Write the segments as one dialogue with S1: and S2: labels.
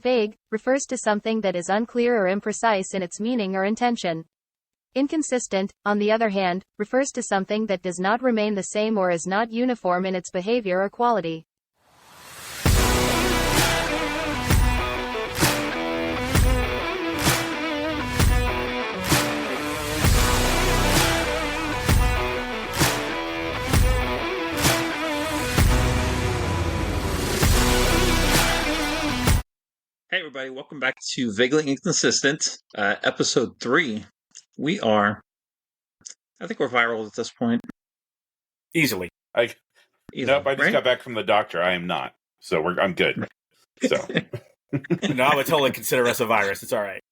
S1: Vague refers to something that is unclear or imprecise in its meaning or intention. Inconsistent, on the other hand, refers to something that does not remain the same or is not uniform in its behavior or quality.
S2: Hey everybody, welcome back to Vaguely Inconsistent, episode 3. I think we're viral at this point.
S3: Easily.
S4: Nope, I just got back from the doctor. I am not. So I'm good. So
S3: No, I would totally consider us a virus. It's all right.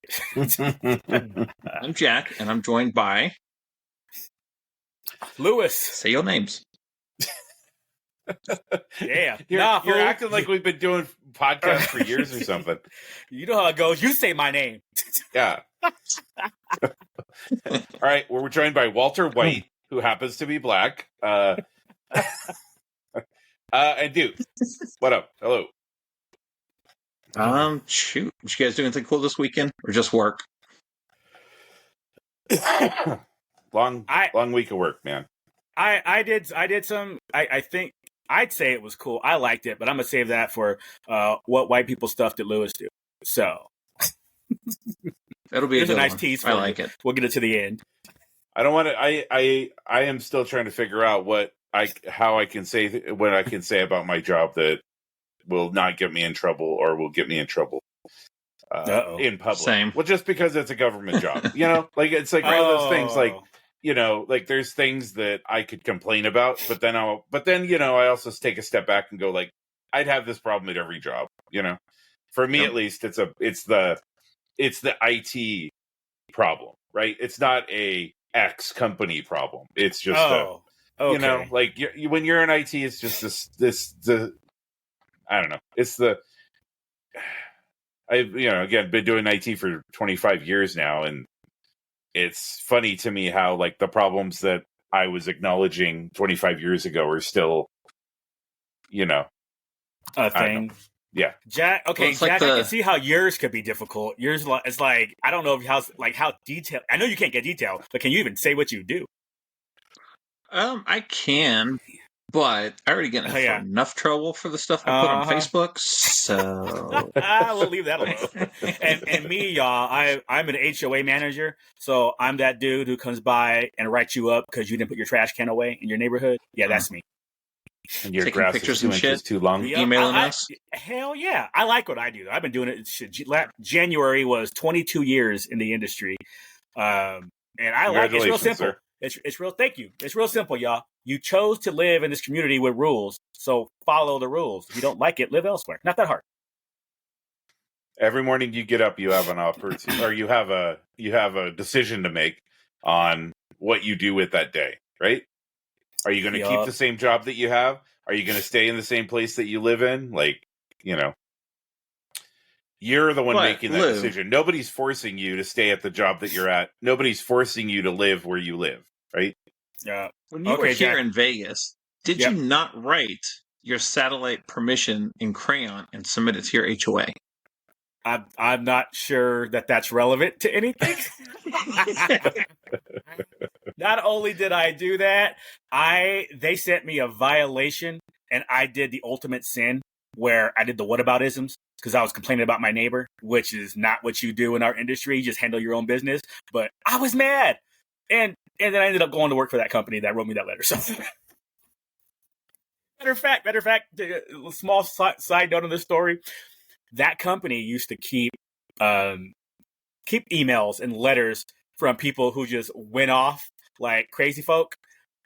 S2: I'm Jack, and I'm joined by...
S3: Lewis.
S2: Say your names.
S3: Yeah.
S4: You're acting like we've been doing podcasts for years or something.
S3: You know how it goes. You say my name.
S4: Yeah. All right. Well, we're joined by Walter White, who happens to be black. And Duke. What up? Hello.
S2: Shoot. What you guys do anything cool this weekend? Or just work?
S4: Long week of work, man.
S3: I did some. I think I'd say it was cool. I liked it, but I'm gonna save that for what white people stuff did Lewis do. So
S2: That'll be
S3: a nice tease.
S2: I like it.
S3: We'll get it to the end.
S4: I don't want to. I am still trying to figure out what I can say about my job that will not get me in trouble or will get me in trouble in public.
S2: Same.
S4: Well, just because it's a government job, like it's like one of those things, like. Like there's things that I could complain about, but then I also take a step back and go like, I'd have this problem at every job, For me, at least, it's the IT problem, right? It's not a X company problem. It's just
S3: okay.
S4: like when you're in IT, it's just the I don't know. It's I've again been doing IT for 25 years now, and it's funny to me how like the problems that I was acknowledging 25 years ago are still,
S3: a thing.
S4: Yeah,
S3: Jack. Okay,
S2: well,
S3: Jack. I can see how yours could be difficult. Yours, it's like I don't know how detailed. I know you can't get detailed, but can you even say what you do?
S2: I can, but I already get enough trouble for the stuff I put on Facebook, so
S3: we'll leave that alone. And me, y'all, I'm an HOA manager, so I'm that dude who comes by and writes you up because you didn't put your trash can away in your neighborhood. Yeah, that's me.
S4: And your
S2: taking
S4: grass
S2: pictures
S4: is 2
S2: and
S4: inches
S2: shit,
S4: too long.
S2: emailing us.
S3: Hell yeah, I like what I do. I've been doing it. January was 22 years in the industry, and I like it. It's real simple.
S4: Sir.
S3: It's real. Thank you. It's real simple, y'all. You chose to live in this community with rules, so follow the rules. If you don't like it, live elsewhere. Not that hard.
S4: Every morning you get up, you have an opportunity, or you have a decision to make on what you do with that day, right? Are you going to keep the same job that you have? Are you going to stay in the same place that you live in? Like, you're the one making that decision. Nobody's forcing you to stay at the job that you're at. Nobody's forcing you to live where you live, right?
S3: Yeah.
S2: When you were here
S3: Jack.
S2: in Vegas, did you not write your satellite permission in crayon and submit it to your HOA?
S3: I'm not sure that's relevant to anything. Not only did I do that, they sent me a violation, and I did the ultimate sin where I did the whataboutisms because I was complaining about my neighbor, which is not what you do in our industry. You just handle your own business. But I was mad, and then I ended up going to work for that company that wrote me that letter. So, matter of fact, a small side note on this story. That company used to keep emails and letters from people who just went off like crazy folk.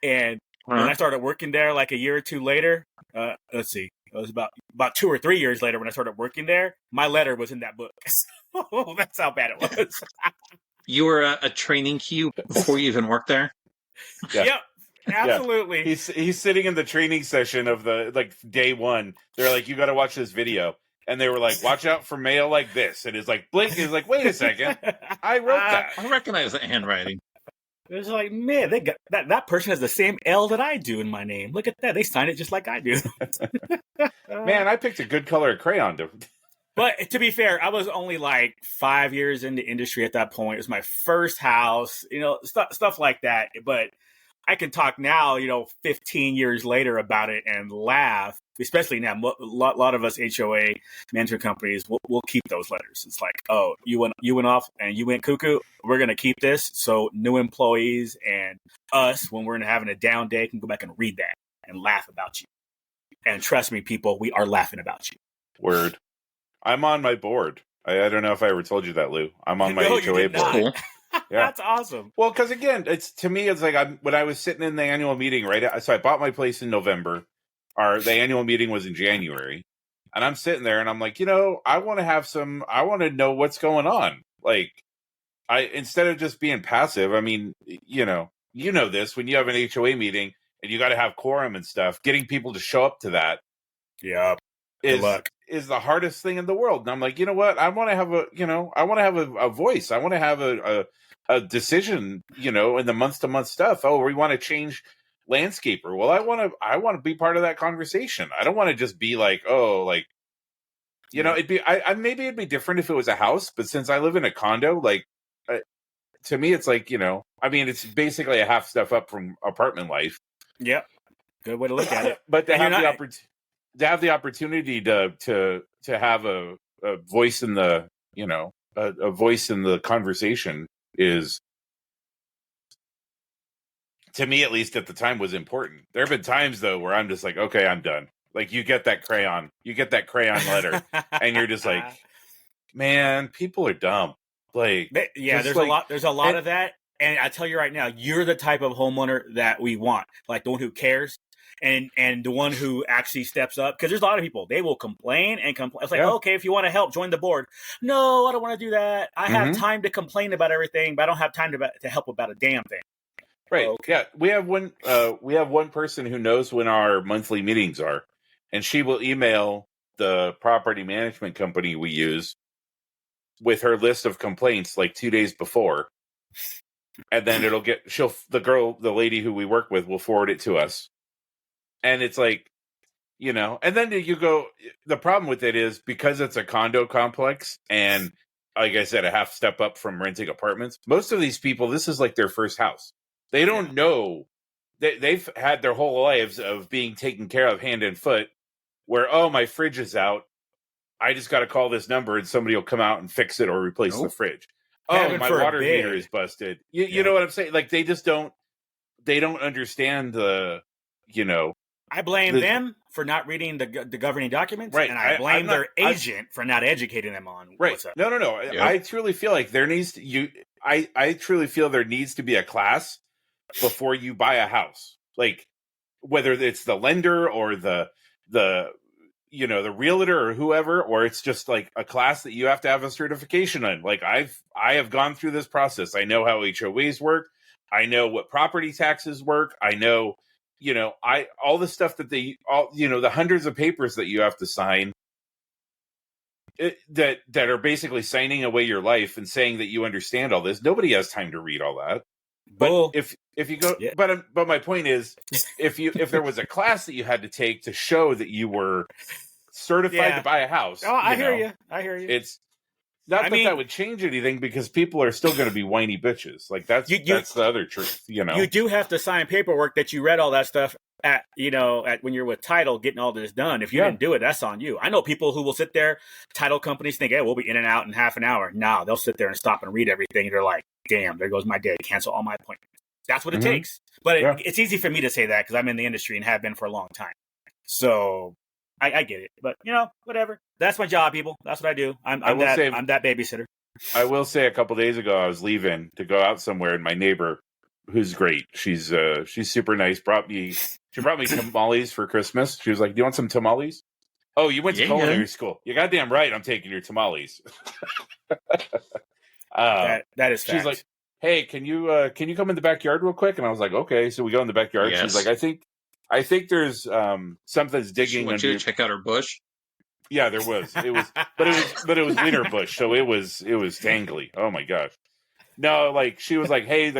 S3: And when I started working there like a year or two later, let's see, it was about 2 or 3 years later when I started working there, my letter was in that book. So that's how bad it was.
S2: You were a training queue before you even worked there?
S4: Yeah.
S3: Yep. Absolutely.
S4: Yeah. He's sitting in the training session of the day one. They're like, you got to watch this video. And they were like, watch out for mail like this. And it's like, Blake is like, wait a second. I wrote that.
S2: I recognize that handwriting.
S3: It's like, man, they got that person has the same L that I do in my name. Look at that. They signed it just like I do.
S4: Man, I picked a good color of crayon to
S3: But to be fair, I was only like 5 years in the industry at that point. It was my first house, stuff like that. But I can talk now, 15 years later about it and laugh, especially now. A lot of us HOA management companies will keep those letters. It's like, oh, you went off and you went cuckoo. We're going to keep this. So new employees and us, when we're having a down day, can go back and read that and laugh about you. And trust me, people, we are laughing about you.
S4: Word. I'm on my board. I don't know if I ever told you that, Lou. I'm on my
S3: No,
S4: HOA board.
S2: Cool.
S4: Yeah.
S3: That's awesome.
S4: Well, because again, to me, it's like when I was sitting in the annual meeting, right? So I bought my place in November. The annual meeting was in January, and I'm sitting there, and I'm like, I want to know what's going on. Like, instead of just being passive. I mean, this when you have an HOA meeting and you got to have quorum and stuff, getting people to show up to that, is the hardest thing in the world. And I'm like, you know what? I want to have a voice. I want to have a decision, in the month to month stuff. Oh, we want to change landscaper. Well, I want to be part of that conversation. I don't want to just be like, it'd be, maybe it'd be different if it was a house, but since I live in a condo, like, to me, it's like, it's basically a half step up from apartment life.
S3: Yep. Good way to look at it.
S4: But to have the opportunity to have a voice in the, a voice in the conversation is, to me, at least at the time, was important. There have been times though where I'm just like, okay, I'm done. Like you get that crayon letter and you're just like, man, people are dumb. Like,
S3: yeah, there's a lot of that. And I tell you right now, you're the type of homeowner that we want, like the one who cares and the one who actually steps up. Because there's a lot of people, they will complain and complain. It's like, okay, if you want to help, join the board. No, I don't want to do that. I have time to complain about everything, but I don't have time to help about a damn thing.
S4: Right. Okay. Yeah, we have one person who knows when our monthly meetings are, and she will email the property management company we use with her list of complaints like 2 days before. And then the lady who we work with will forward it to us. And it's like, and then you go, the problem with it is because it's a condo complex and like I said, a half step up from renting apartments. Most of these people, this is like their first house. They don't know. They've had their whole lives of being taken care of hand and foot where, oh, my fridge is out. I just got to call this number and somebody will come out and fix it or replace the fridge. Oh, my water heater is busted. You know what I'm saying? Like they don't understand the.
S3: I blame them for not reading the governing documents, right? And I blame their agent for not educating them on what's up.
S4: No. Yeah. I truly feel like there needs to I truly feel there needs to be a class before you buy a house, like whether it's the lender or the realtor or whoever, or it's just like a class that you have to have a certification on. Like I have gone through this process. I know how HOAs work. I know what property taxes work. I know, all the stuff that the hundreds of papers that you have to sign that are basically signing away your life and saying that you understand all this. Nobody has time to read all that. But if you go, but my point is, if there was a class that you had to take to show that you were certified to buy a house,
S3: I hear you.
S4: It's not that would change anything because people are still going to be whiny bitches. Like that's the other truth.
S3: You do have to sign paperwork that you read all that stuff at when you're with title getting all this done. If you didn't do it, that's on you. I know people who will sit there. Title companies think, hey, we'll be in and out in half an hour. No, they'll sit there and stop and read everything. And they're like, damn, there goes my day. Cancel all my appointments. That's what it takes. But it's easy for me to say that because I'm in the industry and have been for a long time. So I get it. But, whatever. That's my job, people. That's what I do. I'm that babysitter.
S4: I will say a couple days ago, I was leaving to go out somewhere, and my neighbor, who's great, she's super nice, brought me tamales for Christmas. She was like, do you want some tamales? Oh, you went to culinary school. You're goddamn right. I'm taking your tamales.
S3: That is fact.
S4: She's like, hey, can you come in the backyard real quick? And I was like, okay. So we go in the backyard. Yes. She's like, I think there's something's digging.
S2: Want you to check out her bush?
S4: Yeah, there was. But it was winter bush, so it was tangly. Oh my gosh. No, like she was like, hey,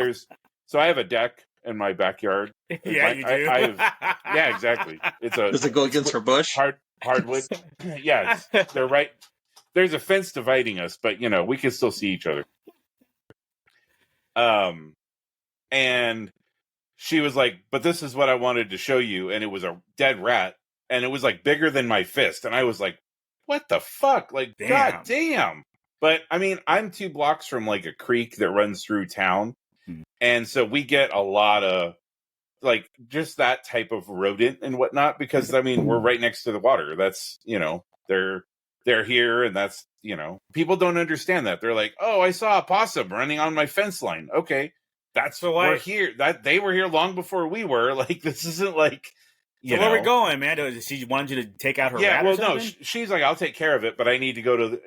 S4: so I have a deck in my backyard.
S3: Yeah, you do.
S4: Yeah, exactly. Does
S2: it go against her bush?
S4: Hardwood. Yeah, they're right. there's a fence dividing us, but we can still see each other. And she was like, but this is what I wanted to show you. And it was a dead rat. And it was like bigger than my fist. And I was like, what the fuck? Like,
S3: Damn.
S4: God damn. But I mean, I'm 2 blocks from like a creek that runs through town. And so we get a lot of like just that type of rodent and whatnot, because I mean, we're right next to the water. That's, they're here, and that's, people don't understand that. They're like, oh, I saw a possum running on my fence line. Okay. That's
S3: So
S4: we're here. That they were here long before we were. Like, this isn't like,
S3: So where are we going, man? She wanted you to take out her rat or something?
S4: No, she's like, I'll take care of it, but I need to go to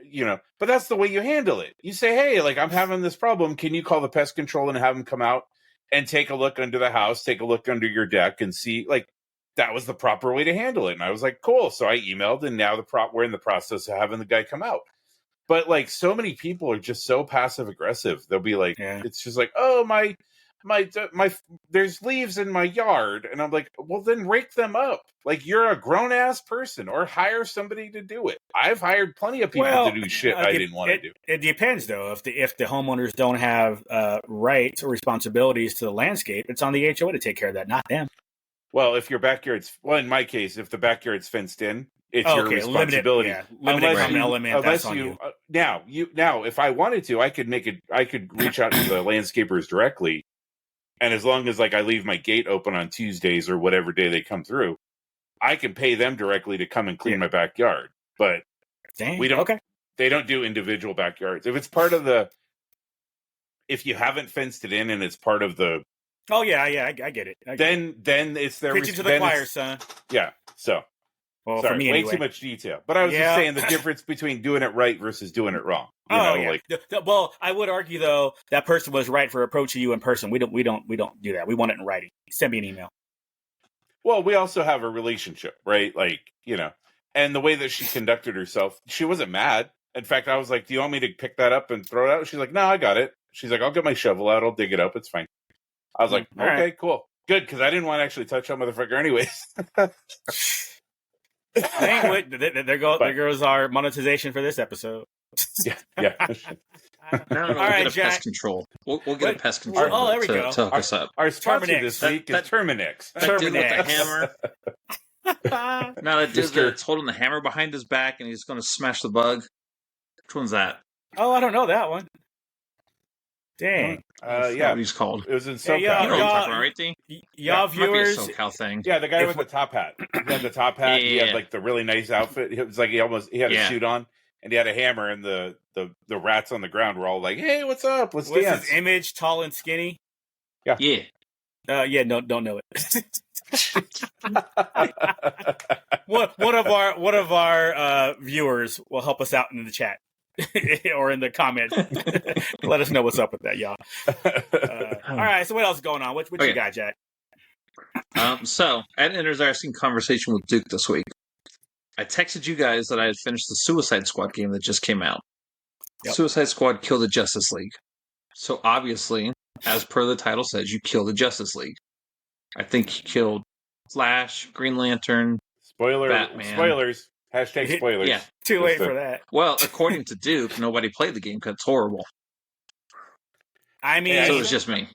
S4: but that's the way you handle it. You say, hey, like, I'm having this problem. Can you call the pest control and have them come out and take a look under the house, take a look under your deck, and see, like, that was the proper way to handle it. And I was like, cool. So I emailed, and now we're in the process of having the guy come out. But like, so many people are just so passive aggressive. They'll be like, It's just like, oh, my, there's leaves in my yard. And I'm like, well, then rake them up. Like, you're a grown ass person, or hire somebody to do it. I've hired plenty of people to do shit I didn't want to do.
S3: It depends, though. If the homeowners don't have rights or responsibilities to the landscape, it's on the HOA to take care of that, not them.
S4: Well, if your backyard's, in my case, if the backyard's fenced in, it's your responsibility.
S3: Limited element. That's on you.
S4: Now, if I wanted to, I could reach out to the landscapers directly. And as long as, like, I leave my gate open on Tuesdays or whatever day they come through, I can pay them directly to come and clean my backyard. But we don't. Okay. They don't do individual backyards. If it's part of if you haven't fenced it in and it's part of the.
S3: Oh yeah, I get it.
S4: Then it's their.
S3: Preaching to the choir, son.
S4: Yeah. So.
S3: Well,
S4: sorry,
S3: for me, anyway.
S4: Way too much detail. But I was just saying the difference between doing it right versus doing it wrong.
S3: Well, I would argue though that person was right for approaching you in person. We don't do that. We want it in writing. Send me an email.
S4: Well, we also have a relationship, right? Like, and the way that she conducted herself, she wasn't mad. In fact, I was like, do you want me to pick that up and throw it out? She's like, no, I got it. She's like, I'll get my shovel out. I'll dig it up. It's fine. I was like, okay, right. Cool. Good. Because I didn't want to actually touch that motherfucker anyways.
S3: There goes our monetization for this episode.
S4: Yeah.
S2: No,
S3: all right,
S2: get a
S3: Jack.
S2: pest control. We'll get a pest control.
S3: Oh, there we go.
S2: To hook us up.
S4: Our sponsor this week is Terminix.
S2: That dude with the hammer. Now that dude that's holding the hammer behind his back and he's going to smash the bug. Which one's that?
S3: Oh, I don't know that one. Dang.
S2: Yeah, what he's called.
S4: It was in SoCal.
S2: You know what I'm talking about, right, D?
S3: Y'all viewers.
S2: Might be a SoCal thing.
S4: Yeah, the guy with the top hat. He had the top hat. He had like the really nice outfit. It was like he had a suit on, and he had a hammer, and the rats on the ground were all like, "Hey, what's up? Let's dance."
S3: What's his image? Tall and skinny.
S2: Yeah.
S3: No, don't know it. One of our viewers will help us out in the chat. Or in the comments. Let us know what's up with that, y'all. All right, so what else is going on? What you got, Jack?
S2: So I had an interesting conversation with Duke this week. I texted you guys that I had finished the Suicide Squad game that just came out. Yep. Suicide Squad killed the Justice League. So obviously, as per the title says, you kill the Justice League. I think you killed Flash, Green Lantern, Batman.
S4: Spoilers. Hashtag spoilers.
S2: Yeah.
S3: Too late for that.
S2: Well, according to Duke, nobody played the game because it's horrible.
S3: I mean,
S2: so it was just me.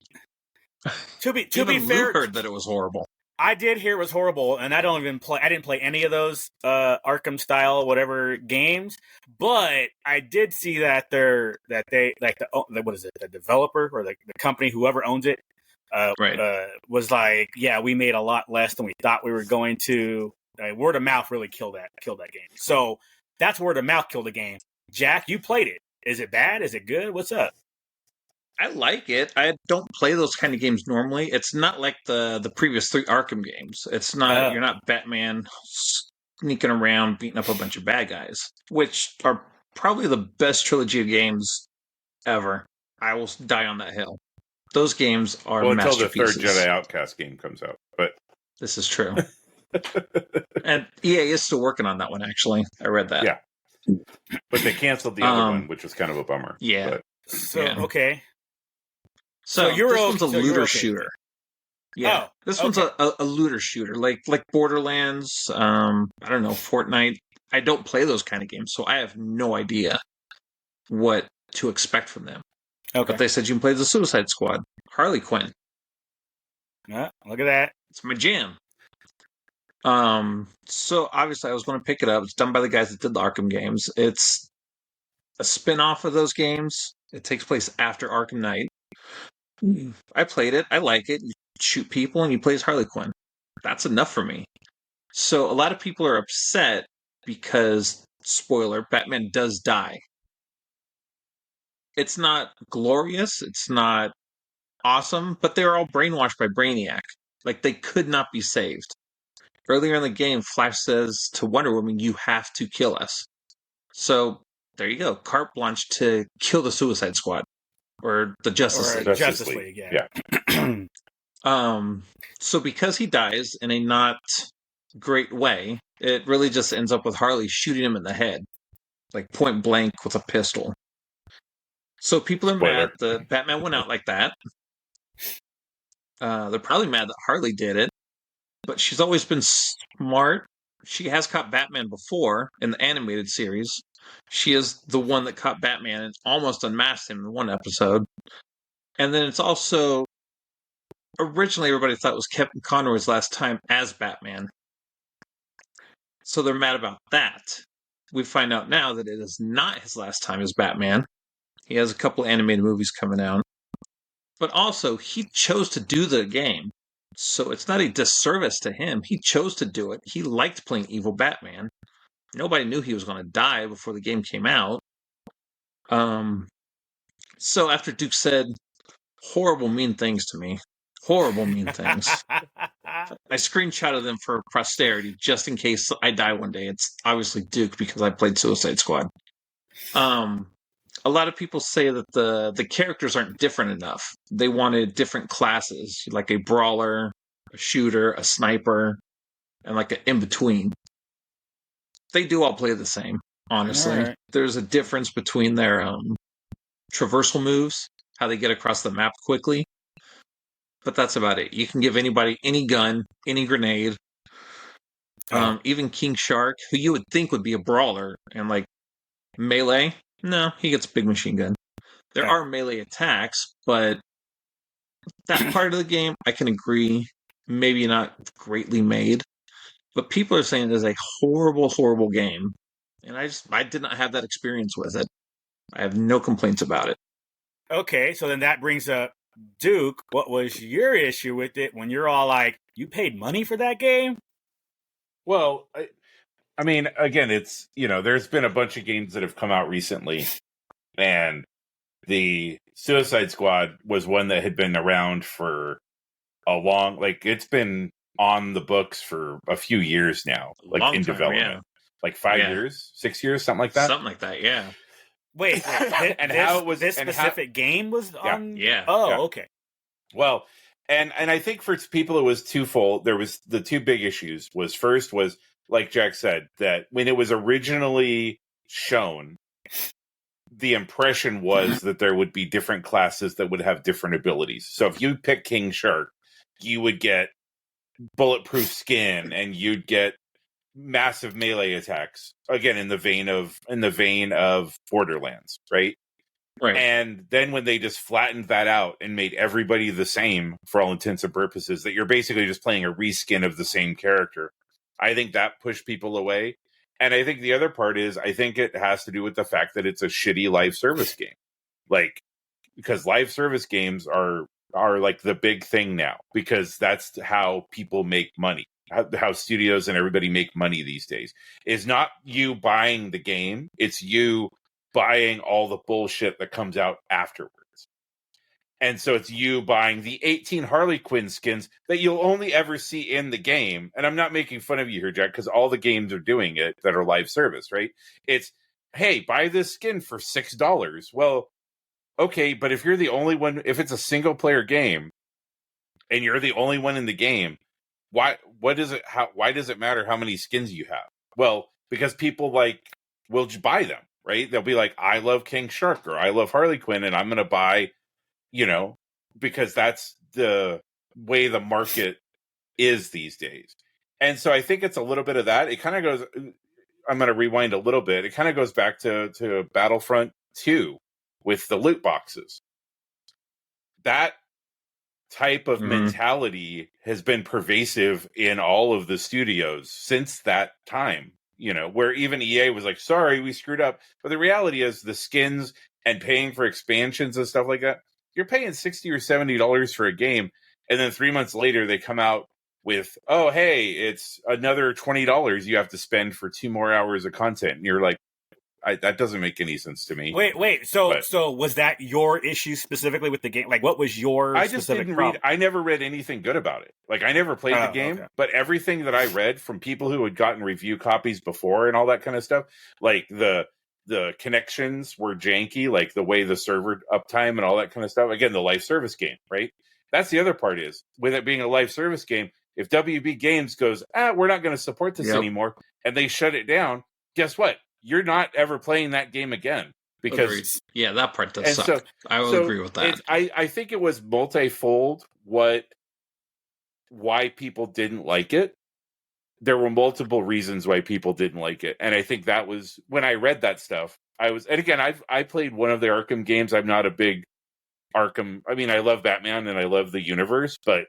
S3: To be fair,
S2: Lou heard that it was horrible.
S3: I did hear it was horrible, and I didn't play any of those Arkham style whatever games. But I did see that the developer or the company, whoever owns it, was like, yeah, we made a lot less than we thought we were going to. Word of mouth really killed that game. So that's word of mouth killed the game. Jack, you played it. Is it bad? Is it good? What's up?
S2: I like it. I don't play those kind of games normally. It's not like the previous 3 Arkham games. It's not you're not Batman sneaking around beating up a bunch of bad guys, which are probably the best trilogy of games ever. I will die on that hill. Those games are masterpieces.
S4: Until the 3rd Jedi Outcast game comes out. But
S2: this is true. And EA is still working on that one, actually. I read that.
S4: Yeah. But they canceled the other one, which was kind of a bummer.
S2: Yeah.
S3: Okay.
S2: So this one's a looter shooter. Yeah. This one's a looter shooter. Like Borderlands, I don't know, Fortnite. I don't play those kind of games, so I have no idea what to expect from them.
S3: Okay.
S2: But they said you can play the Suicide Squad. Harley Quinn.
S3: Look at that.
S2: It's my jam. So obviously I was going to pick it up. It's done by the guys that did the Arkham games. It's a spin-off of those games. It takes place after Arkham Knight. I played it. I like it. You shoot people and you play as Harley Quinn. That's enough for me. So a lot of people are upset because, spoiler, Batman does die. It's not glorious. It's not awesome, but they're all brainwashed by Brainiac. Like, they could not be saved. Earlier in the game, Flash says to Wonder Woman, you have to kill us. So, there you go. Carte blanche to kill the Suicide Squad. Or the Justice League.
S3: Justice League, yeah.
S2: So because he dies in a not great way, it really just ends up with Harley shooting him in the head. Like, point blank with a pistol. So people are mad that Batman went out like that. They're probably mad that Harley did it. But she's always been smart. She has caught Batman before in the animated series. She is the one that caught Batman and almost unmasked him in one episode. And then it's also... Originally, everybody thought it was Kevin Conroy's last time as Batman. So they're mad about that. We find out now that it is not his last time as Batman. He has a couple animated movies coming out. But also, he chose to do the game. So it's not a disservice to him. He chose to do it. He liked playing evil Batman. Nobody knew he was going to die before the game came out. So after Duke said horrible, mean things to me, horrible, mean things, I screenshotted them for posterity just in case I die one day. It's obviously Duke because I played Suicide Squad. A lot of people say that the characters aren't different enough. They wanted different classes, like a brawler, a shooter, a sniper, and like an in-between. They do all play the same, honestly. Right. There's a difference between their traversal moves, how they get across the map quickly. But that's about it. You can give anybody any gun, any grenade. Even King Shark, who you would think would be a brawler, and like melee, no, he gets a big machine gun. There are melee attacks, but that part of the game, I can agree, maybe not greatly made. But people are saying it is a horrible, horrible game. And I did not have that experience with it. I have no complaints about it.
S3: Okay, so then that brings up Duke. What was your issue with it when you're all like, you paid money for that game?
S4: Well, I mean, again, it's, there's been a bunch of games that have come out recently, and the Suicide Squad was one that had been around for a long, it's been on the books for a few years now, like in development, yeah. Like 5 years, 6 years, something like that.
S2: Something like that, yeah.
S3: Wait, and how it was this specific game was on?
S2: Yeah.
S3: Oh,
S4: yeah.
S3: Okay.
S4: Well, and I think for people it was twofold. There was the two big issues. First was like Jack said, that when it was originally shown, the impression was that there would be different classes that would have different abilities. So if you pick King Shark, you would get bulletproof skin and you'd get massive melee attacks. Again, in the vein of Borderlands, right?
S2: Right.
S4: And then when they just flattened that out and made everybody the same for all intents and purposes, that you're basically just playing a reskin of the same character, I think that pushed people away. And I think the other part is, I think it has to do with the fact that it's a shitty live service game. Because live service games are like the big thing now, because that's how people make money. How studios and everybody make money these days is not you buying the game. It's you buying all the bullshit that comes out afterwards. And so it's you buying the 18 Harley Quinn skins that you'll only ever see in the game. And I'm not making fun of you here, Jack, because all the games are doing it that are live service, right? It's, hey, buy this skin for $6. Well, okay, but if you're the only one, if it's a single player game and you're the only one in the game, why does it matter how many skins you have? Well, because people will just buy them, right? They'll be like, I love King Shark or I love Harley Quinn and I'm going to buy, because that's the way the market is these days. And so I think it's a little bit of that. It kind of goes, I'm gonna rewind a little bit. It kind of goes back to Battlefront 2 with the loot boxes. That type of mentality has been pervasive in all of the studios since that time, where even EA was like, sorry, we screwed up. But the reality is the skins and paying for expansions and stuff like that, you're paying $60 or $70 for a game. And then 3 months later, they come out with, oh, hey, it's another $20 you have to spend for 2 more hours of content. And you're like, that doesn't make any sense to me.
S3: Wait. So was that your issue specifically with the game? Like, what was your?
S4: I just didn't read. I never read anything good about it. Like, I never played the game, but everything that I read from people who had gotten review copies before and all that kind of stuff, like the connections were janky, like the way the server uptime and all that kind of stuff. Again, the live service game, right? That's the other part is with it being a live service game. If WB Games goes, we're not going to support this anymore, and they shut it down, guess what? You're not ever playing that game again because
S2: that part does suck. So, I will agree with that.
S4: I think it was multifold why people didn't like it. There were multiple reasons why people didn't like it, and I think that was when I read that stuff. And again, I played one of the Arkham games. I'm not a big Arkham. I mean, I love Batman and I love the universe, but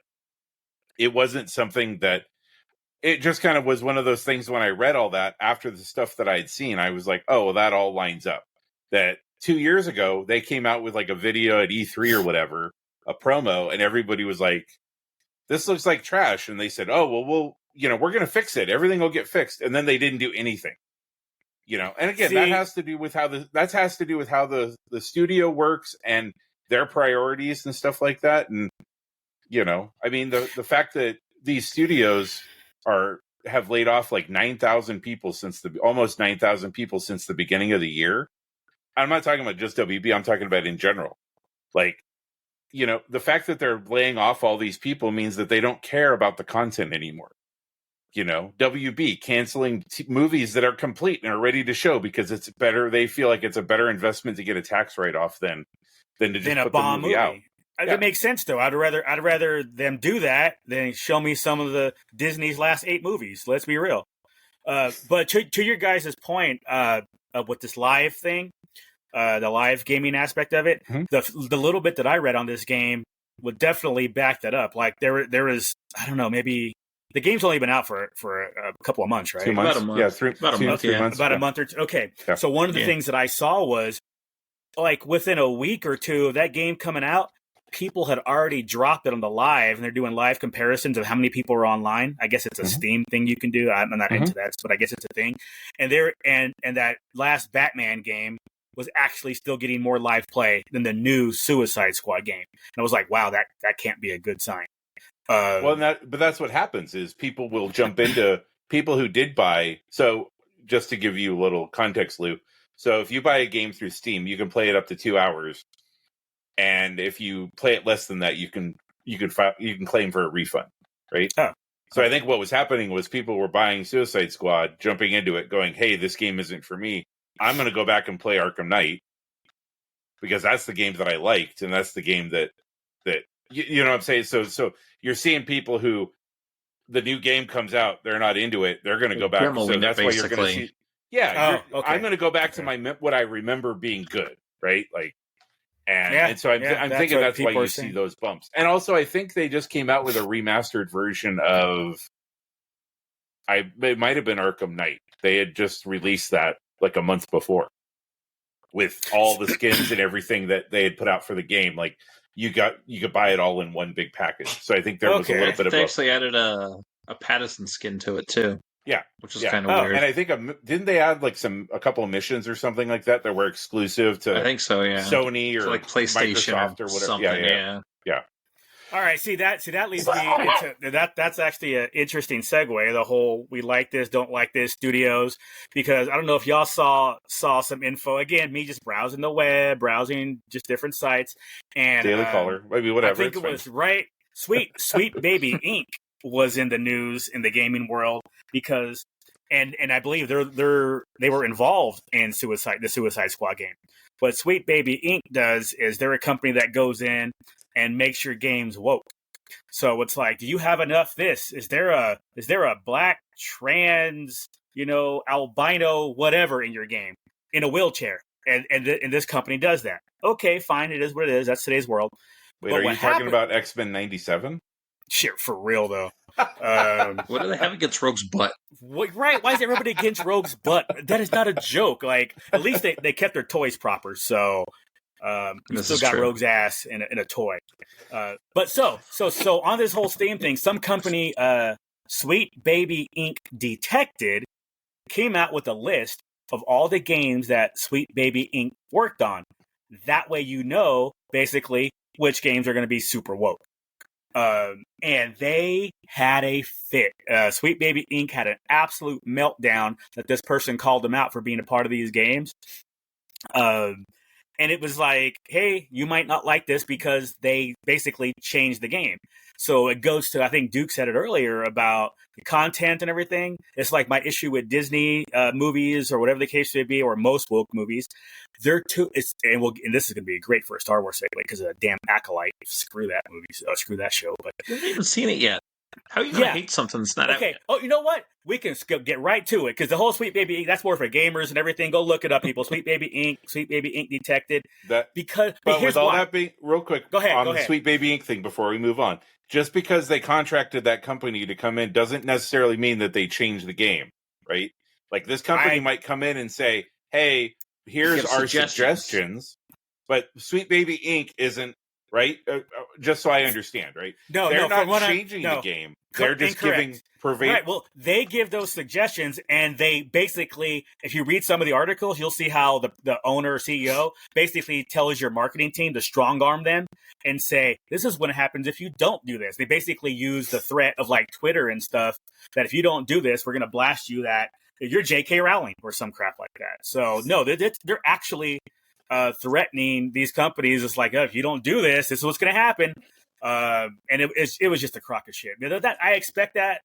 S4: it wasn't something that. It just kind of was one of those things when I read all that after the stuff that I had seen, I was like, oh, well, that all lines up. That 2 years ago, they came out with like a video at E3 or whatever, a promo, and everybody was like, this looks like trash. And they said, oh, well, we're going to fix it. Everything will get fixed. And then they didn't do anything, and again, that has to do with how the studio works and their priorities and stuff like that. And, I mean, the fact that these studios have laid off like 9,000 people almost 9,000 people since the beginning of the year. I'm not talking about just WB. I'm talking about in general. Like, the fact that they're laying off all these people means that they don't care about the content anymore. WB canceling movies that are complete and are ready to show because it's better. They feel like it's a better investment to get a tax write-off than to just put the movie out.
S3: It makes sense though. I'd rather them do that than show me some of the Disney's last 8 movies. Let's be real. But to your guys' point with this live thing, the live gaming aspect of it, the little bit that I read on this game would definitely back that up. Like there is, I don't know, maybe the game's only been out for a couple of months, right?
S4: 2 months.
S2: About a month.
S4: Yeah,
S2: about a month.
S4: 3 months.
S3: About a month or two. Okay.
S4: Yeah.
S3: So one of the things that I saw was like within a week or two of that game coming out, people had already dropped it on the live, and they're doing live comparisons of how many people are online. I guess it's a Steam thing you can do. I'm not into that, but I guess it's a thing. And and that last Batman game was actually still getting more live play than the new Suicide Squad game. And I was like, wow, that can't be a good sign.
S4: But that's what happens is people will jump into people who did buy. So just to give you a little context, Lou. So if you buy a game through Steam, you can play it up to 2 hours. And if you play it less than that, you can claim for a refund, right?
S3: Oh.
S4: So I think what was happening was people were buying Suicide Squad, jumping into it, going, "Hey, this game isn't for me. I'm going to go back and play Arkham Knight because that's the game that I liked, and that's the game that you know what I'm saying." So you're seeing people who the new game comes out, they're not into it, they're going to go back. So that's why you're going to see. Yeah, I'm going to go back to what I remember being good, right? Like. And so I'm thinking that's why you see those bumps. And also, I think they just came out with a remastered version of. It might have been Arkham Knight. They had just released that like a month before, with all the skins and everything that they had put out for the game. Like you could buy it all in one big package. So I think there was a little bit of.
S2: They actually added a Patterson skin to it too.
S4: Yeah,
S2: which is kind of weird.
S4: And I think didn't they add like a couple of missions or something like that were exclusive to?
S2: I think so. Yeah,
S4: Sony or
S2: like PlayStation
S4: Microsoft or whatever. Yeah.
S3: All right, see that leads me into that's actually an interesting segue. The whole we like this, don't like this studios, because I don't know if y'all saw some info. Again, me just browsing the web, browsing just different sites, and
S4: Daily Caller, maybe whatever.
S3: I think it was right. Sweet Baby Inc. was in the news in the gaming world because, and I believe they were involved in the Suicide Squad game. What Sweet Baby Inc. does is they're a company that goes in and makes your games woke. So it's like, do you have enough this? Is there a black trans albino whatever in your game in a wheelchair, and this company does that. Okay, fine, it is what it is. That's today's world.
S4: Wait,
S3: But
S4: are you talking about X-Men 97?
S3: Shit, for real though.
S2: What do they have against Rogue's butt?
S3: Right? Why is everybody against Rogue's butt? That is not a joke. Like, at least they kept their toys proper, so you still got Rogue's ass in a toy. But so on this whole Steam thing, some company, Sweet Baby Inc. Detected, came out with a list of all the games that Sweet Baby Inc. worked on. That way, basically which games are going to be super woke. And they had a fit. Sweet Baby Inc. had an absolute meltdown that this person called them out for being a part of these games. And it was like, hey, you might not like this because they basically changed the game. So it goes to, I think Duke said it earlier about the content and everything. It's like my issue with Disney movies or whatever the case may be, or most woke movies. They're too, and this is going to be great for a Star Wars segue because of a damn Acolyte. Screw that movie. Screw that show. But
S2: I haven't even seen it yet. How are you going to hate something that's not out yet?
S3: Oh, you know what? We can get right to it because the whole Sweet Baby Inc. That's more for gamers and everything. Go look it up, people. Sweet Baby Inc. Sweet Baby Inc. Detected.
S4: But with all that being real quick,
S3: go ahead.
S4: The Sweet Baby Inc. thing before we move on. Just because they contracted that company to come in doesn't necessarily mean that they changed the game, right? Like this company might come in and say, "Hey, here's our suggestions," but Sweet Baby Inc. isn't. Right? Just so I understand, right?
S3: No,
S4: they're not changing the game. They're just giving
S3: Right. Well, they give those suggestions, and they basically, if you read some of the articles, you'll see how the owner or CEO basically tells your marketing team to strong arm them and say, this is what happens if you don't do this. They basically use the threat of like Twitter and stuff that if you don't do this, we're going to blast you that you're J.K. Rowling or some crap like that. So, no, they're actually threatening these companies. It's like, oh, if you don't do this, this is what's going to happen. And it was just a crock of shit. That I expect that,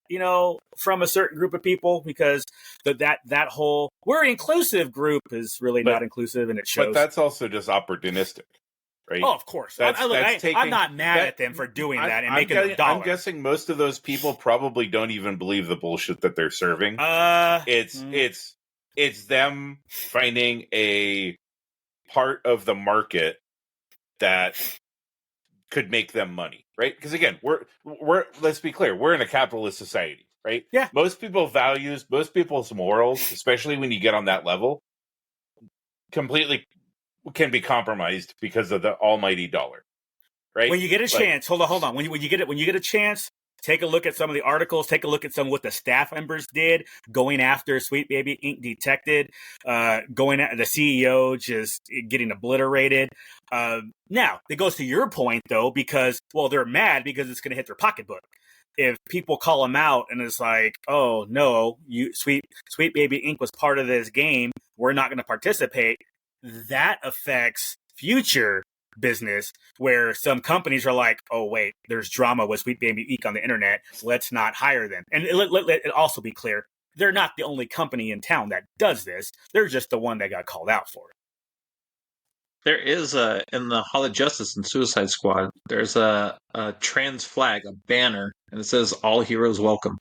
S3: from a certain group of people because that whole we're an inclusive group is really not inclusive, and it shows.
S4: But that's also just opportunistic, right?
S3: Oh, of course. I'm not mad at them for doing that and making a dollar.
S4: I'm guessing most of those people probably don't even believe the bullshit that they're serving. It's them finding a part of the market that could make them money, right? Because again, we're let's be clear, we're in a capitalist society, right?
S3: Yeah.
S4: Most people's morals, especially when you get on that level, completely can be compromised because of the almighty dollar, right?
S3: When you get a chance, hold on. When you get a chance, take a look at some of the articles. Take a look at some of what the staff members did going after Sweet Baby Inc. Detected, going at the CEO just getting obliterated. Now, it goes to your point, though, because, well, they're mad because it's going to hit their pocketbook. If people call them out and it's like, oh, no, Sweet Baby Inc. was part of this game, we're not going to participate, that affects future business where some companies are like, oh, wait, there's drama with Sweet Baby Inc. on the internet. Let's not hire them. And let it also be clear, they're not the only company in town that does this. They're just the one that got called out for it.
S2: There is in the Hall of Justice and Suicide Squad, there's a trans flag, a banner, and it says "All Heroes Welcome."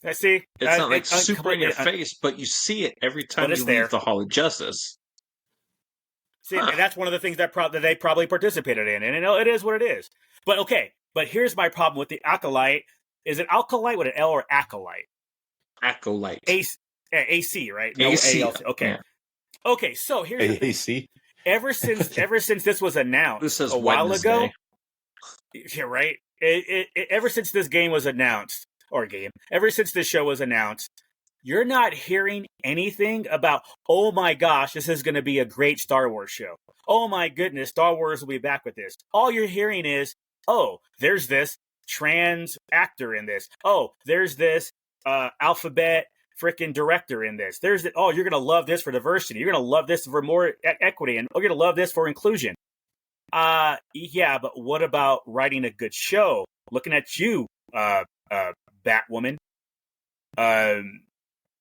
S3: I see.
S2: It's not like super in your face, but you see it every time you leave the Hall of Justice.
S3: See, and that's one of the things that they probably participated in, and it is what it is. But okay, but here's my problem with the Acolyte. Is it Acolyte with an L or Acolyte?
S2: Acolyte.
S3: AC, right? No,
S2: AC.
S3: ALC. Okay. Yeah. Okay, so here's the
S4: thing.
S3: Ever since this was announced a while ago, yeah, right. Ever since this game was announced, ever since this show was announced, you're not hearing anything about, oh my gosh, this is going to be a great Star Wars show. Oh my goodness, Star Wars will be back with this. All you're hearing is, oh, there's this trans actor in this. Oh, there's this alphabet freaking director in this. There's the, oh, you're going to love this for diversity. You're going to love this for more equity, and you're going to love this for inclusion. Yeah, but what about writing a good show? Looking at you, Batwoman.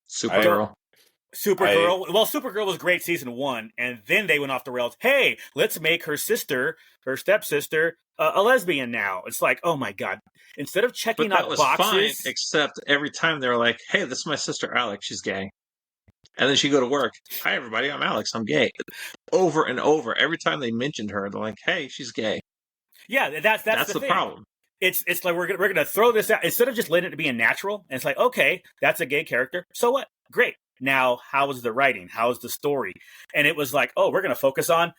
S2: Supergirl.
S3: Supergirl. Well, Supergirl was great season 1, and then they went off the rails. Hey, let's make her stepsister, a lesbian now. It's like, oh my god! Instead of checking
S2: But that
S3: out
S2: was
S3: boxes,
S2: fine, except every time they were like, "Hey, this is my sister Alex. She's gay," and then she'd go to work. "Hi, everybody. I'm Alex. I'm gay." Over and over, every time they mentioned her, they're like, "Hey, she's gay."
S3: yeah, that's
S2: the
S3: thing.
S2: problem.
S3: It's like we're gonna throw this out instead of just letting it be natural. And it's like, okay, that's a gay character. So what? Great. Now, how is the writing? How is the story? And it was like, oh, we're gonna focus on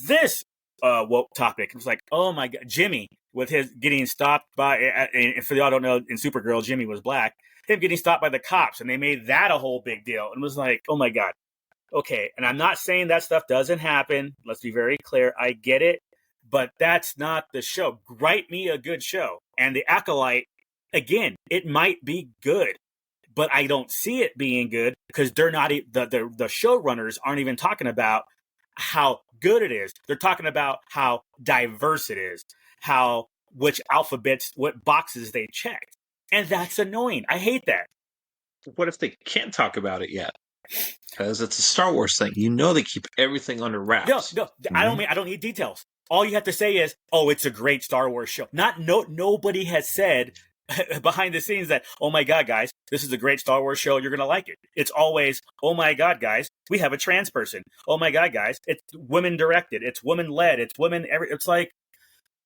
S3: this woke topic. It was like, oh my god, Jimmy with his getting stopped by. And for y'all don't know, in Supergirl, Jimmy was black. Him getting stopped by the cops, and they made that a whole big deal. And it was like, oh my god. Okay, and I'm not saying that stuff doesn't happen. Let's be very clear. I get it. But that's not the show. Write me a good show. And The Acolyte, again, it might be good, but I don't see it being good because they're not the showrunners aren't even talking about how good it is. They're talking about how diverse it is, which alphabets, what boxes they checked. And that's annoying. I hate that.
S2: What if they can't talk about it yet? Because it's a Star Wars thing. You know they keep everything under wraps.
S3: No, I don't need details. All you have to say is, "Oh, it's a great Star Wars show." Nobody has said behind the scenes that, "Oh my god, guys, this is a great Star Wars show. You're gonna like it." It's always, "Oh my god, guys, we have a trans person. Oh my god, guys, it's women directed. It's women led. It's women." It's like,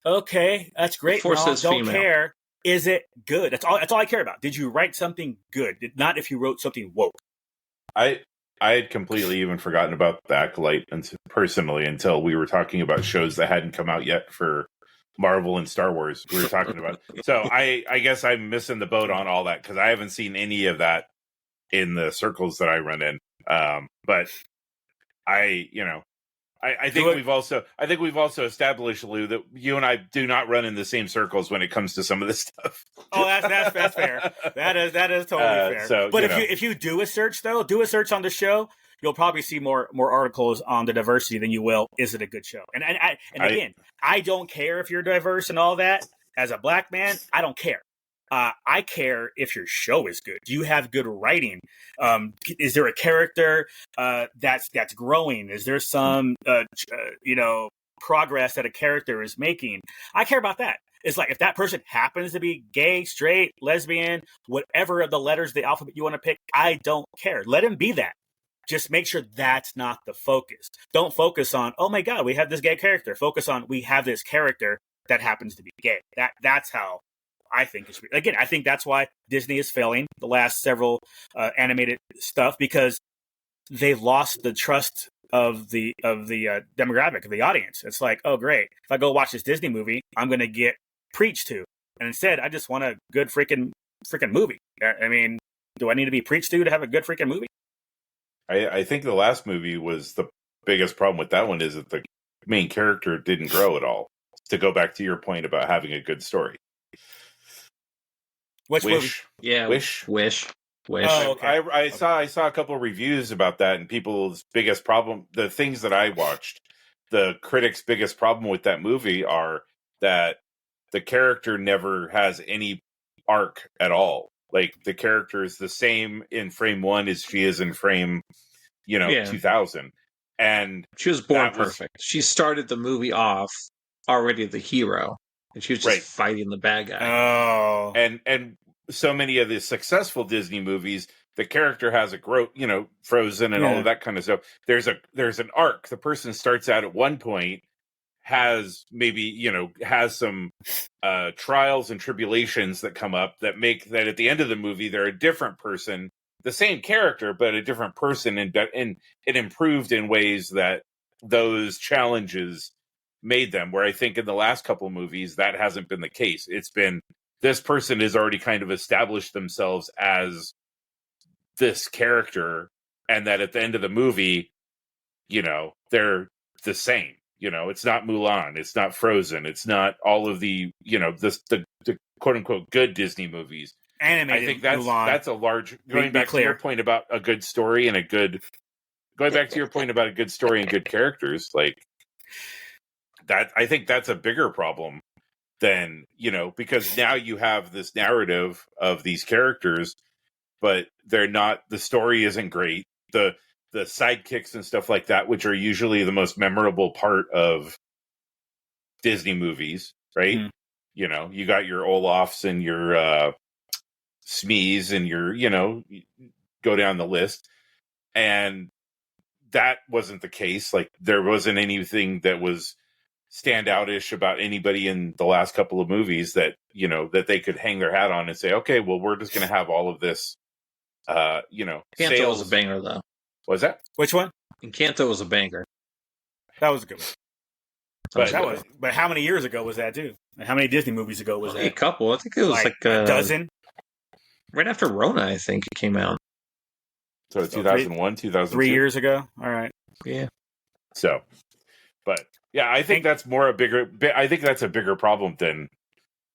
S3: okay, that's great.
S2: Force
S3: No,
S2: is
S3: don't
S2: female.
S3: care. Is it good? That's all I care about. Did you write something good? Not if you wrote something woke.
S4: I had completely even forgotten about the Acolyte personally until we were talking about shows that hadn't come out yet for Marvel and Star Wars. We were talking about. So I guess I'm missing the boat on all that because I haven't seen any of that in the circles that I run in. But I think we've also established, Lou, that you and I do not run in the same circles when it comes to some of this stuff.
S3: Oh, that's fair. That is totally fair.
S4: So,
S3: but if you do a search on the show, you'll probably see more articles on the diversity than you will. Is it a good show? And again, I don't care if you're diverse and all that. As a black man, I don't care. I care if your show is good. Do you have good writing? Is there a character that's growing? Is there some progress that a character is making? I care about that. It's like if that person happens to be gay, straight, lesbian, whatever of the letters, the alphabet you want to pick, I don't care. Let him be that. Just make sure that's not the focus. Don't focus on, oh my God, we have this gay character. Focus on, we have this character that happens to be gay. That's how I think it should be. Again, I think that's why Disney is failing the last several animated stuff, because they lost the trust of the demographic of the audience. It's like, oh great, if I go watch this Disney movie, I'm going to get preached to, and instead I just want a good freaking movie. I mean, do I need to be preached to have a good freaking movie?
S4: I think the last movie was the biggest problem with that one is that the main character didn't grow at all. To go back to your point about having a good story.
S3: Which movie?
S2: Yeah, Wish.
S3: Oh, okay.
S4: I saw a couple of reviews about that, and people's biggest problem, the things that I watched, the critics' biggest problem with that movie are that the character never has any arc at all. Like the character is the same in frame 1 as she is in frame, 2000. And
S2: she was born perfect. She started the movie off already the hero, and she was just fighting the bad guy.
S3: Oh,
S4: and so many of the successful Disney movies, the character has a growth, Frozen and all of that kind of stuff. There's an arc. The person starts out at one point, has maybe, has some trials and tribulations that come up that make that at the end of the movie, they're a different person, the same character, but a different person. And it improved in ways that those challenges made them, where I think in the last couple of movies, that hasn't been the case. It's been, this person has already kind of established themselves as this character, and that at the end of the movie, they're the same. It's not Mulan, it's not Frozen, it's not all of the, the quote unquote good Disney movies.
S3: Animated.
S4: I think
S3: Mulan.
S4: that's a large, going back to your point about a good story and good characters, like that. I think that's a bigger problem than, because now you have this narrative of these characters, but they're not, the story isn't great. the sidekicks and stuff like that, which are usually the most memorable part of Disney movies, right?
S3: Mm.
S4: You know, you got your Olafs and your Smees and your, you know, go down the list. And that wasn't the case. Like, there wasn't anything that was standout-ish about anybody in the last couple of movies that, you know, that they could hang their hat on and say, okay, well, we're just going to have all of this, you know,
S2: Encanto
S4: sales.
S2: was a banger, though.
S4: Was that?
S3: Which one?
S2: Encanto was a banger.
S3: That was a good one.
S4: But
S3: But how many years ago was that too? And how many Disney movies ago was
S2: A
S3: that?
S2: couple. I think it was like
S3: a dozen.
S2: right after Rona, I think it came out.
S4: So 2001, 2002.
S3: 3 years ago. All right.
S2: Yeah.
S4: So, but yeah, I think that's I think that's a bigger problem than,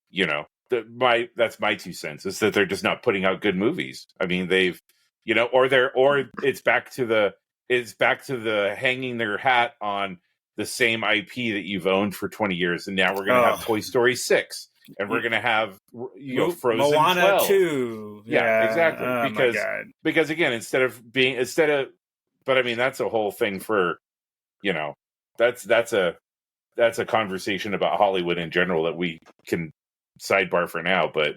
S4: you know, that's my 2 cents, is that they're just not putting out good movies. I mean, they've, you know, or it's back to the hanging their hat on the same IP that you've owned for 20 years. And now we're going to have Toy Story 6, and we're going to have, you know, Frozen
S3: Moana
S4: 12.
S3: 2.
S4: Yeah, exactly.
S3: Oh,
S4: Because again, but I mean, that's a whole thing for, you know, that's a conversation about Hollywood in general that we can sidebar for now. But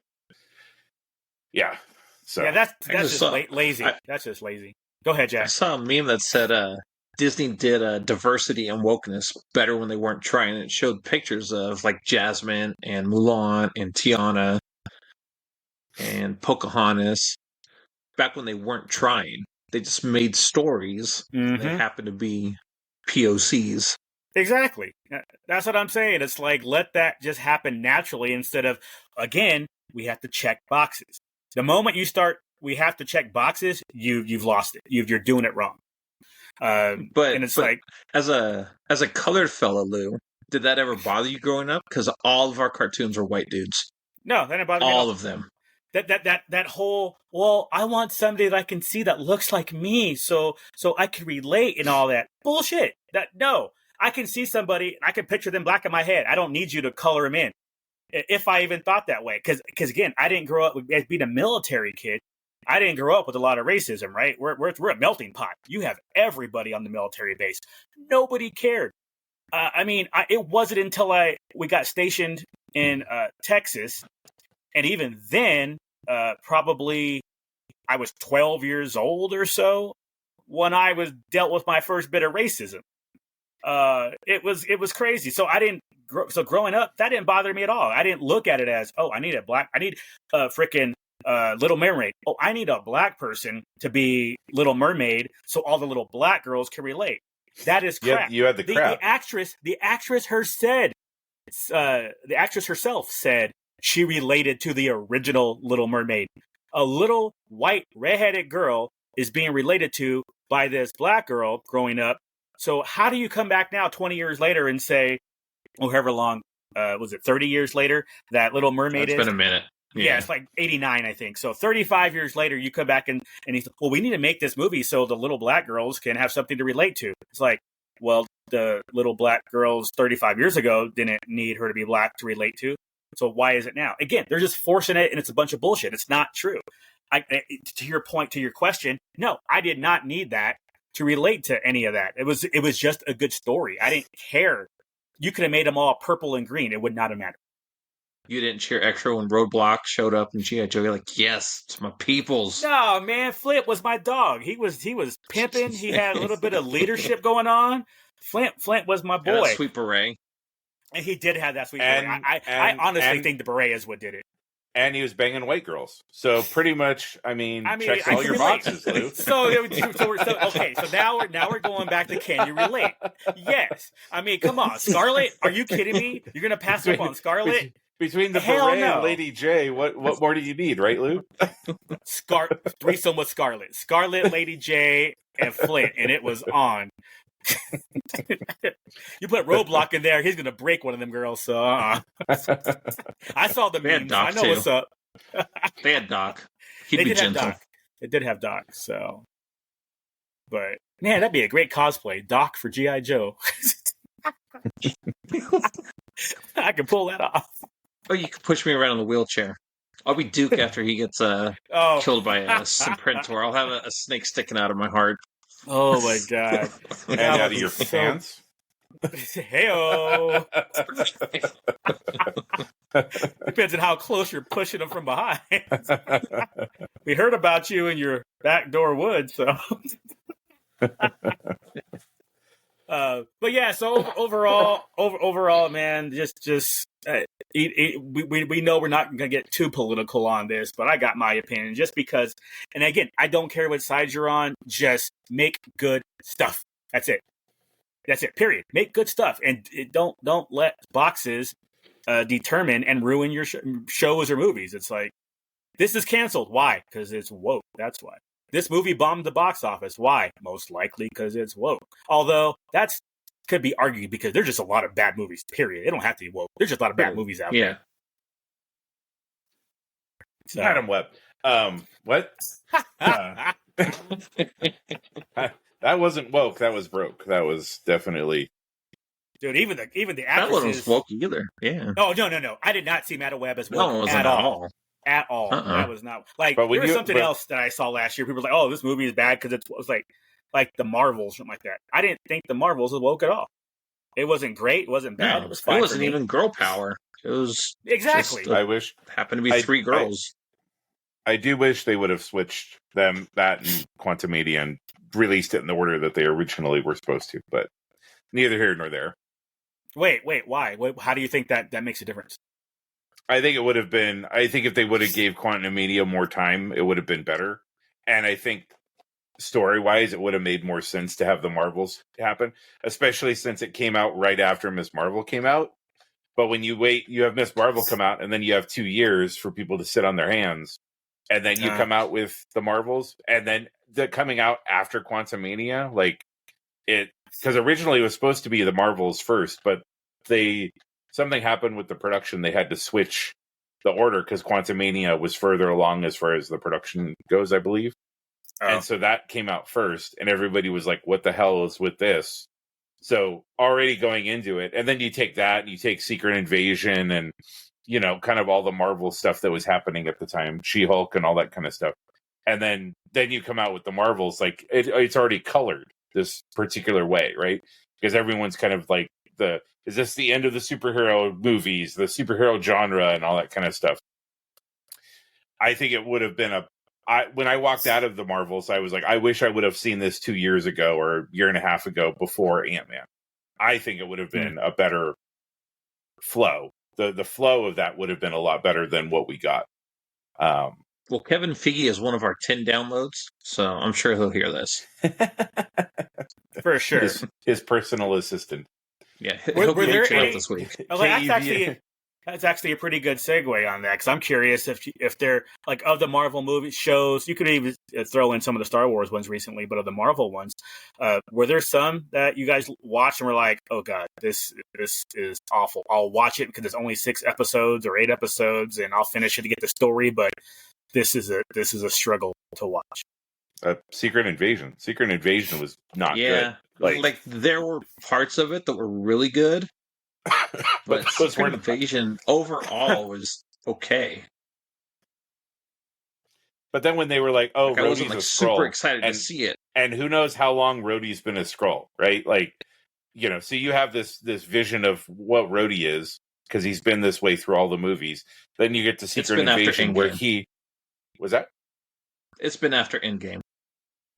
S4: yeah, so
S3: yeah, that's just lazy. That's just lazy. Go ahead,
S2: I
S3: Jack.
S2: saw a meme that said Disney did diversity and wokeness better when they weren't trying. It showed pictures of like Jasmine and Mulan and Tiana and Pocahontas back when they weren't trying. They just made stories that happened to be POCs.
S3: Exactly. That's what I'm saying. It's like, let that just happen naturally instead of, again, we have to check boxes. The moment you start, we have to check boxes, you've lost it. You're doing it wrong. And it's like,
S2: as a colored fella, Lou, did that ever bother you growing up? Because all of our cartoons were white dudes.
S3: No, that didn't bother me.
S2: All of them.
S3: That whole, well, I want somebody that I can see that looks like me, so I can relate and all that bullshit. No, I can see somebody, I can picture them black in my head. I don't need you to color them in, if I even thought that way. Because again, I didn't grow up as being a military kid. I didn't grow up with a lot of racism, right? We're a melting pot. You have everybody on the military base. Nobody cared. I mean, it wasn't until we got stationed in Texas, and even then, probably I was 12 years old or so when I was dealt with my first bit of racism. It was crazy. So growing up, that didn't bother me at all. I didn't look at it as, oh, I need a freaking Little Mermaid. Oh, I need a black person to be Little Mermaid so all the little black girls can relate. That is crap.
S4: You had the crap.
S3: The actress herself said she related to the original Little Mermaid. A little white redheaded girl is being related to by this black girl growing up. So how do you come back now 20 years later and say, or however long, was it 30 years later, that Little Mermaid is?
S2: It's been a minute.
S3: Yeah, it's like 89, I think. So 35 years later, you come back and he's, well, we need to make this movie so the little black girls can have something to relate to. It's like, well, the little black girls 35 years ago didn't need her to be black to relate to. So why is it now? Again, they're just forcing it, and it's a bunch of bullshit. It's not true. To your point, to your question, no, I did not need that to relate to any of that. It was just a good story. I didn't care. You could have made them all purple and green. It would not have mattered.
S2: You didn't cheer extra when Roadblock showed up in G.I. Joe. You're like, yes, it's my peoples.
S3: No, man, Flint was my dog. He was pimping. He had a little bit of leadership going on. Flint was my boy.
S2: And sweet beret.
S3: And he did have that sweet beret. I honestly think the beret is what did it.
S4: And he was banging white girls. So pretty much, I mean checks all your boxes, Lou.
S3: So now we're going back to, can you relate? Yes. I mean, come on. Scarlett, are you kidding me? You're going to pass up on Scarlett?
S4: Between the beret and Lady J, what more do you need, right, Lou?
S3: Threesome with Scarlett. Scarlett, Lady J, and Flint, and it was on. You put Roadblock in there, he's gonna break one of them girls. So I saw the memes. I know what's up.
S2: They had Doc. He'd be gentle.
S3: They did have Doc. So, but man, that'd be a great cosplay. Doc for G.I. Joe. I can pull that off.
S2: Oh, you can push me around in the wheelchair. I'll be Duke after he gets killed by a Simprentor. I'll have a snake sticking out of my heart.
S3: Oh my god!
S4: And
S3: That
S4: out
S3: would
S4: of your
S3: be so-
S4: pants.
S3: Hey-o. Depends on how close you're pushing them from behind. We heard about you in your backdoor woods, so. But yeah, so overall, man, we know we're not gonna get too political on this, but I got my opinion just because. And again, I don't care what side you're on. Just make good stuff. That's it. That's it. Period. Make good stuff, and don't let boxes determine and ruin your shows or movies. It's like this is canceled. Why? Because it's woke. That's why. This movie bombed the box office. Why? Most likely because it's woke. Although that's could be argued because there's just a lot of bad movies. Period. They don't have to be woke. There's just a lot of bad movies out there. So.
S4: Adam Webb. What? That wasn't woke. That was broke. That was definitely.
S3: Dude, even the actresses.
S2: That one was woke either. Yeah.
S3: Oh no! I did not see Madam Web as woke
S2: No, it wasn't
S3: at all. At all. That was not like. But there was something else that I saw last year. People were like, "Oh, this movie is bad because it was like the Marvels, something like that." I didn't think the Marvels was woke at all. It wasn't great. It wasn't bad.
S2: No,
S3: it was fine.
S2: It wasn't even girl power. It was
S3: exactly.
S4: I wish
S2: happened to be three girls.
S4: I do wish they would have switched that and Quantum Media and released it in the order that they originally were supposed to, but neither here nor there.
S3: Wait, why? How do you think that makes a difference?
S4: I think it would have been. I think if they would have gave Quantum Media more time, it would have been better. And I think story-wise, it would have made more sense to have the Marvels happen, especially since it came out right after Miss Marvel came out. But when you wait, you have Miss Marvel come out, and then you have 2 years for people to sit on their hands, and then you come out with the Marvels, and then coming out after Quantum Mania, like it. Because originally it was supposed to be the Marvels first, but something happened with the production. They had to switch the order because Quantum Mania was further along as far as the production goes, I believe. Oh. And so that came out first, and everybody was like, what the hell is with this? So already going into it, and then you take that, and you take Secret Invasion and, kind of all the Marvel stuff that was happening at the time, She-Hulk and all that kind of stuff. And then you come out with the Marvels, like it's already colored this particular way, right? Because everyone's kind of like is this the end of the superhero movies, the superhero genre and all that kind of stuff. I think it would have been when I walked out of the Marvels, I was like, I wish I would have seen this 2 years ago or a year and a half ago before Ant-Man. I think it would have been a better flow. The flow of that would have been a lot better than what we got.
S2: Well, Kevin Feige is one of our 10 downloads, so I'm sure he'll hear this.
S3: For sure.
S4: His personal assistant.
S2: Yeah, he'll
S3: were
S2: be
S3: there
S2: any, this week.
S3: That's actually a pretty good segue on that, because I'm curious if they're, like, of the Marvel movie shows, you could even throw in some of the Star Wars ones recently, but of the Marvel ones, were there some that you guys watched and were like, oh god, this is awful. I'll watch it because it's only 6 episodes or 8 episodes, and I'll finish it to get the story, but this is a struggle to watch.
S4: Secret Invasion. Secret Invasion was not good.
S2: Like there were parts of it that were really good, but Secret Invasion overall was okay.
S4: But then when they were like, "Oh,
S2: I wasn't
S4: Rhodey's a Skrull,"
S2: super excited to see it,
S4: and who knows how long Rhodey's been a Skrull, right? Like, so you have this vision of what Rhodey is because he's been this way through all the movies. Then you get to Secret Invasion where he was that.
S2: It's been after Endgame.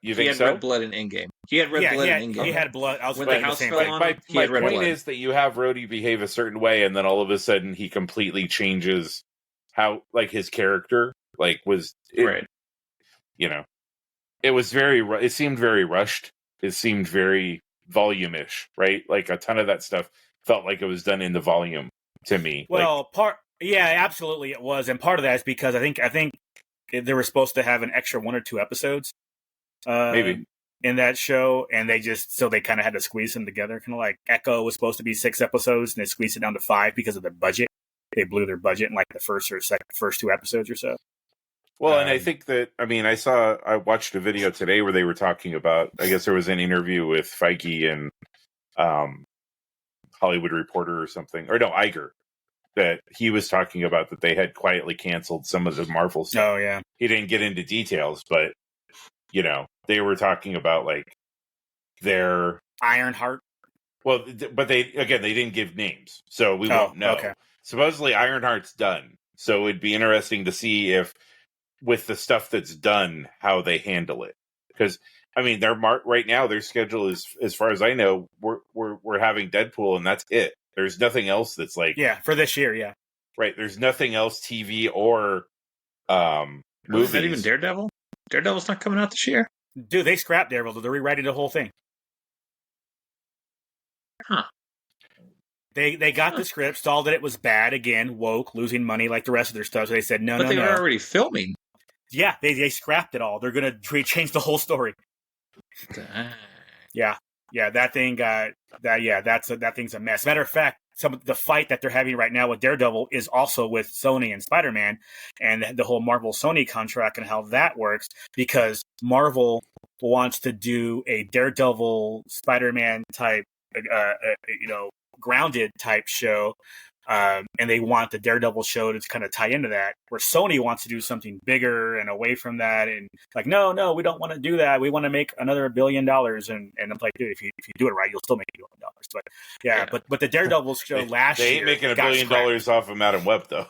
S4: You
S2: think
S4: he had
S2: red blood in Endgame. He had red blood in Endgame.
S3: He had blood. I was
S2: when the house fell on him,
S4: my point is that you have Rhodey behave a certain way, and then all of a sudden he completely changes how, like, his character, like, was
S2: right.
S4: It was it seemed very rushed. It seemed very volume-ish, right? Like a ton of that stuff felt like it was done in the volume to me.
S3: Well, absolutely it was, and part of that is because I think they were supposed to have an extra 1 or 2 episodes.
S4: Maybe
S3: in that show, and they kind of had to squeeze them together. Kind of like Echo was supposed to be 6 episodes, and they squeezed it down to 5 because of their budget. They blew their budget in like the first 2 episodes or so.
S4: Well, and I think that I watched a video today where they were talking about. I guess there was an interview with Feige and Hollywood Reporter or something, or no, Iger, that he was talking about that they had quietly canceled some of the Marvel stuff.
S3: Oh yeah,
S4: he didn't get into details, but they were talking about like their
S3: Ironheart.
S4: Well, but they didn't give names, so we won't know.
S3: Okay.
S4: Supposedly Ironheart's done, so it'd be interesting to see if, with the stuff that's done, how they handle it. Because I mean, right now their schedule is, as far as I know, we're having Deadpool, and that's it. There's nothing else that's like
S3: for this year. Yeah,
S4: right. There's nothing else TV or movies.
S2: Not even Daredevil. Daredevil's not coming out this year.
S3: Dude, they scrapped Daredevil. They're rewriting the whole thing.
S2: Huh.
S3: They got the script, saw that it was bad again, woke, losing money like the rest of their stuff. So they said no.
S2: But they were already filming.
S3: Yeah, they scrapped it all. They're gonna change the whole story. Yeah, that thing got that. Yeah, that thing's a mess. Matter of fact, the fight that they're having right now with Daredevil is also with Sony and Spider-Man, and the whole Marvel Sony contract and how that works, because Marvel wants to do a Daredevil Spider-Man type, grounded type show, and they want the Daredevil show to kind of tie into that, where Sony wants to do something bigger and away from that, and like, no, we don't want to do that. We want to make another $1 billion, and I'm like, dude, if you do it right, you'll still make $1 billion. But yeah. But the Daredevil show last year,
S4: they ain't making $1 billion off of Madam Web though.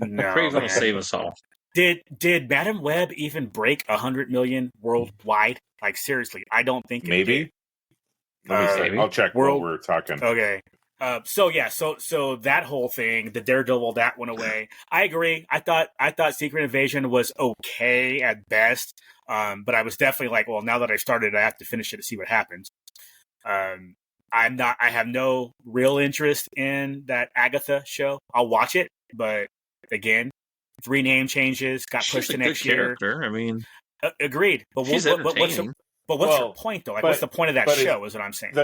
S3: No,
S2: Craven will save us all.
S3: Did Madam Web even break 100 million worldwide? Like, seriously, I don't think
S4: maybe.
S3: It did.
S4: Let me see. I'll check while we're talking.
S3: Okay. So that whole thing, the Daredevil, that went away. I agree. I thought Secret Invasion was okay at best. But I was definitely like, well, now that I started, I have to finish it to see what happens. I have no real interest in that Agatha show. I'll watch it, but again, 3 name changes got pushed to next year.
S2: Character. I mean,
S3: agreed. But
S2: she's entertaining.
S3: what's your point though? Like, what's the point of that show? Is what I'm saying.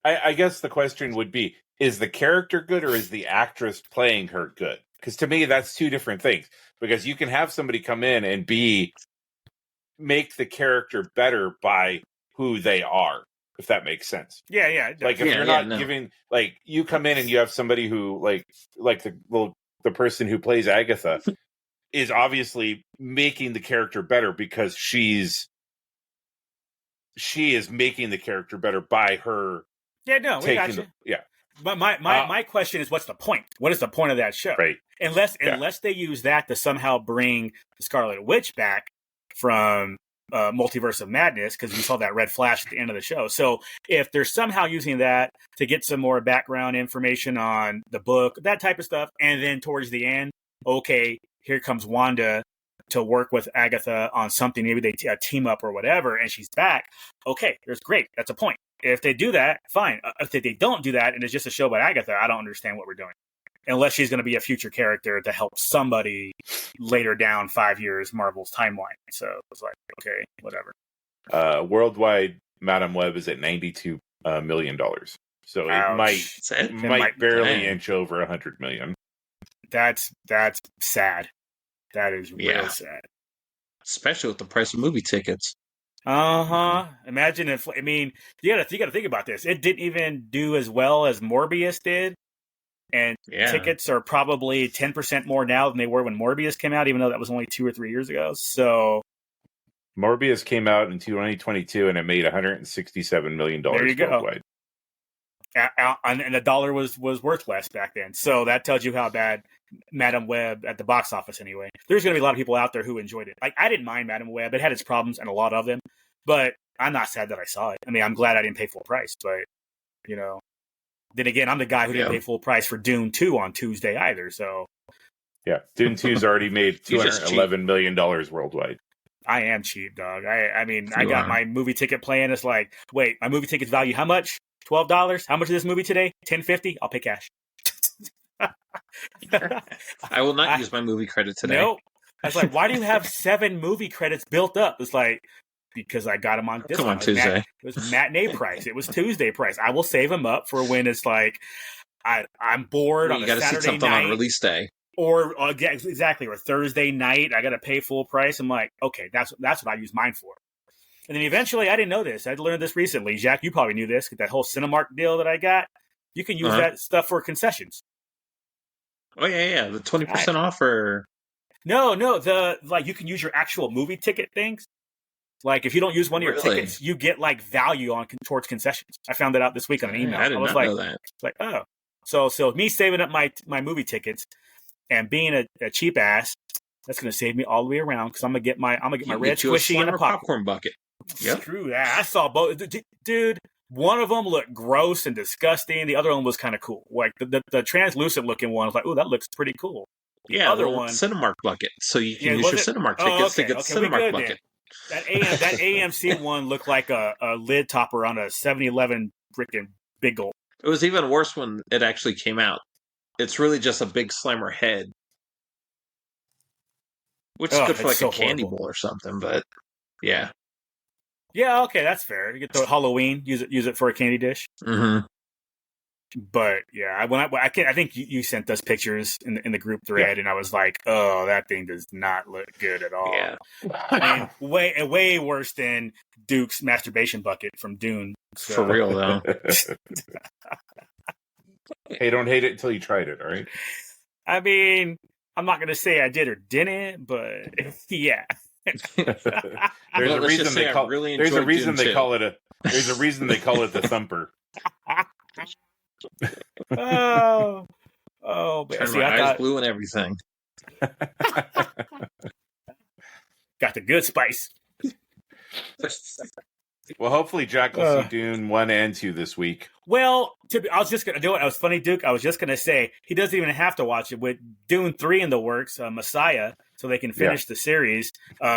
S4: I guess the question would be: is the character good, or is the actress playing her good? Because to me, that's 2 different things. Because you can have somebody come in and make the character better by who they are, if that makes sense.
S3: Yeah.
S4: Like if you're not giving, like, you come in and you have somebody who like the person who plays Agatha is obviously making the character better because she is making the character better by her.
S3: Yeah, no, we got you.
S4: Yeah.
S3: But my question is, what's the point? What is the point of that show?
S4: Right.
S3: Unless they use that to somehow bring the Scarlet Witch back from Multiverse of Madness, because we saw that red flash at the end of the show. So if they're somehow using that to get some more background information on the book, that type of stuff, and then towards the end, okay, here comes Wanda to work with Agatha on something, maybe they team up or whatever, and she's back. Okay, that's great. That's a point. If they do that, fine. If they don't do that and it's just a show about Agatha, I don't understand what we're doing. Unless she's going to be a future character to help somebody later down 5 years Marvel's timeline. So it's like, okay, whatever.
S4: Worldwide, Madam Web is at $92 million. So it might barely inch over 100 million.
S3: That's sad. That is real sad.
S2: Especially with the price of movie tickets.
S3: Imagine if, I mean, you gotta think about this. It didn't even do as well as Morbius did. And tickets are probably 10% more now than they were when Morbius came out, even though that was only 2 or 3 years ago. So
S4: Morbius came out in 2022 and it made $167 million
S3: there you
S4: worldwide.
S3: Go. And the dollar was worth less back then. So that tells you how bad Madam Web at the box office anyway. There's going to be a lot of people out there who enjoyed it. Like, I didn't mind Madam Web. It had its problems and a lot of them. But I'm not sad that I saw it. I mean, I'm glad I didn't pay full price. But, you know, then again, I'm the guy who didn't pay full price for Dune 2 on Tuesday either. So,
S4: yeah, Dune 2's already made $211 million worldwide.
S3: I am cheap, dog. I mean, I got my movie ticket plan. It's like, wait, my movie ticket's value how much? $12? How much is this movie today? $10.50? I'll pay cash.
S2: I will not use my movie credit today.
S3: Nope. I was like, why do you have 7 movie credits built up? It's like, because I got them on discount.
S2: Come on, Tuesday.
S3: It was matinee price. It was Tuesday price. I will save them up for when it's like I'm bored on a Saturday night. You got to see something on
S2: release day.
S3: Or exactly, or Thursday night. I got to pay full price. I'm like, okay, that's what I use mine for. And then eventually, I didn't know this. I learned this recently. Jack, you probably knew this. That whole Cinemark deal that I got, you can use that stuff for concessions.
S2: Oh yeah, the 20% off or
S3: no, you can use your actual movie ticket things. Like if you don't use one of your
S2: Really?
S3: tickets, you get like value on towards concessions. I found that out this week on an email.
S2: I did
S3: was
S2: not
S3: like,
S2: know that.
S3: like, oh, so me saving up my movie tickets and being a cheap ass, that's gonna save me all the way around because I'm gonna get my red squishy and a
S2: popcorn bucket. Yep.
S3: Screw that! I saw both, dude. One of them looked gross and disgusting. The other one was kind of cool. Like the translucent looking one was like, oh, that looks pretty cool. The other one,
S2: Cinemark bucket, so you can use your Cinemark tickets to get the Cinemark bucket.
S3: That AMC one looked like a lid topper on a 7-Eleven freaking big gulp.
S2: It was even worse when it actually came out. It's really just a big slammer head, which is good for like a candy bowl or something. But yeah,
S3: okay, that's fair. You get the Halloween, use it for a candy dish.
S2: Mm-hmm.
S3: But yeah, I think you sent us pictures in the group thread, and I was like, oh, that thing does not look good at all.
S2: Yeah,
S3: I mean, way worse than Duke's masturbation bucket from Dune. So.
S2: For real though.
S4: Hey, don't hate it until you tried it. All right.
S3: I mean, I'm not gonna say I did or didn't, but yeah.
S4: There's a reason they call it the thumper.
S3: Oh,
S2: Turn my eyes blue and everything.
S3: Got the good spice.
S4: Well, hopefully Jack will see Dune 1 and 2 this week.
S3: Well, I was just gonna do it. I was funny, Duke. I was just gonna say he doesn't even have to watch it with Dune 3 in the works, Messiah, so they can finish the series.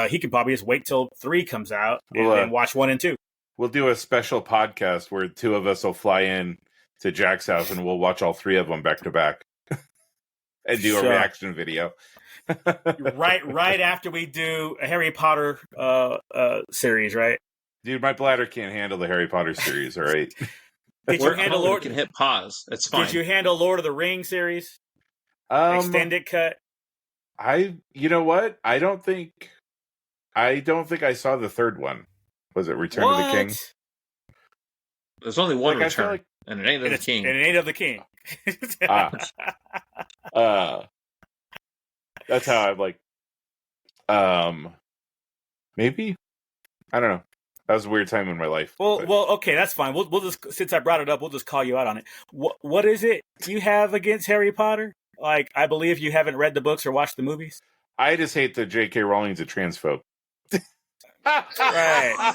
S3: He can probably just wait till 3 comes out and watch 1 and 2.
S4: We'll do a special podcast where 2 of us will fly in to Jack's house and we'll watch all 3 of them back to back and do a reaction video.
S3: right after we do a Harry Potter series, right?
S4: Dude, my bladder can't handle the Harry Potter series. All right.
S3: Did you handle
S2: Lord? Can hit pause. It's fine.
S3: Did you handle Lord of the Rings series? Extended cut.
S4: You know what? I don't think I saw the third one. Was it Return of the King?
S2: There's only one return, and it ain't of the king.
S3: And it ain't of the king.
S4: That's how I'm like. Maybe I don't know. That was a weird time in my life.
S3: Well, okay, that's fine. We'll just, since I brought it up, we'll just call you out on it. What is it you have against Harry Potter? Like, I believe you haven't read the books or watched the movies.
S4: I just hate that J.K. Rowling's a transphobe.
S3: Right.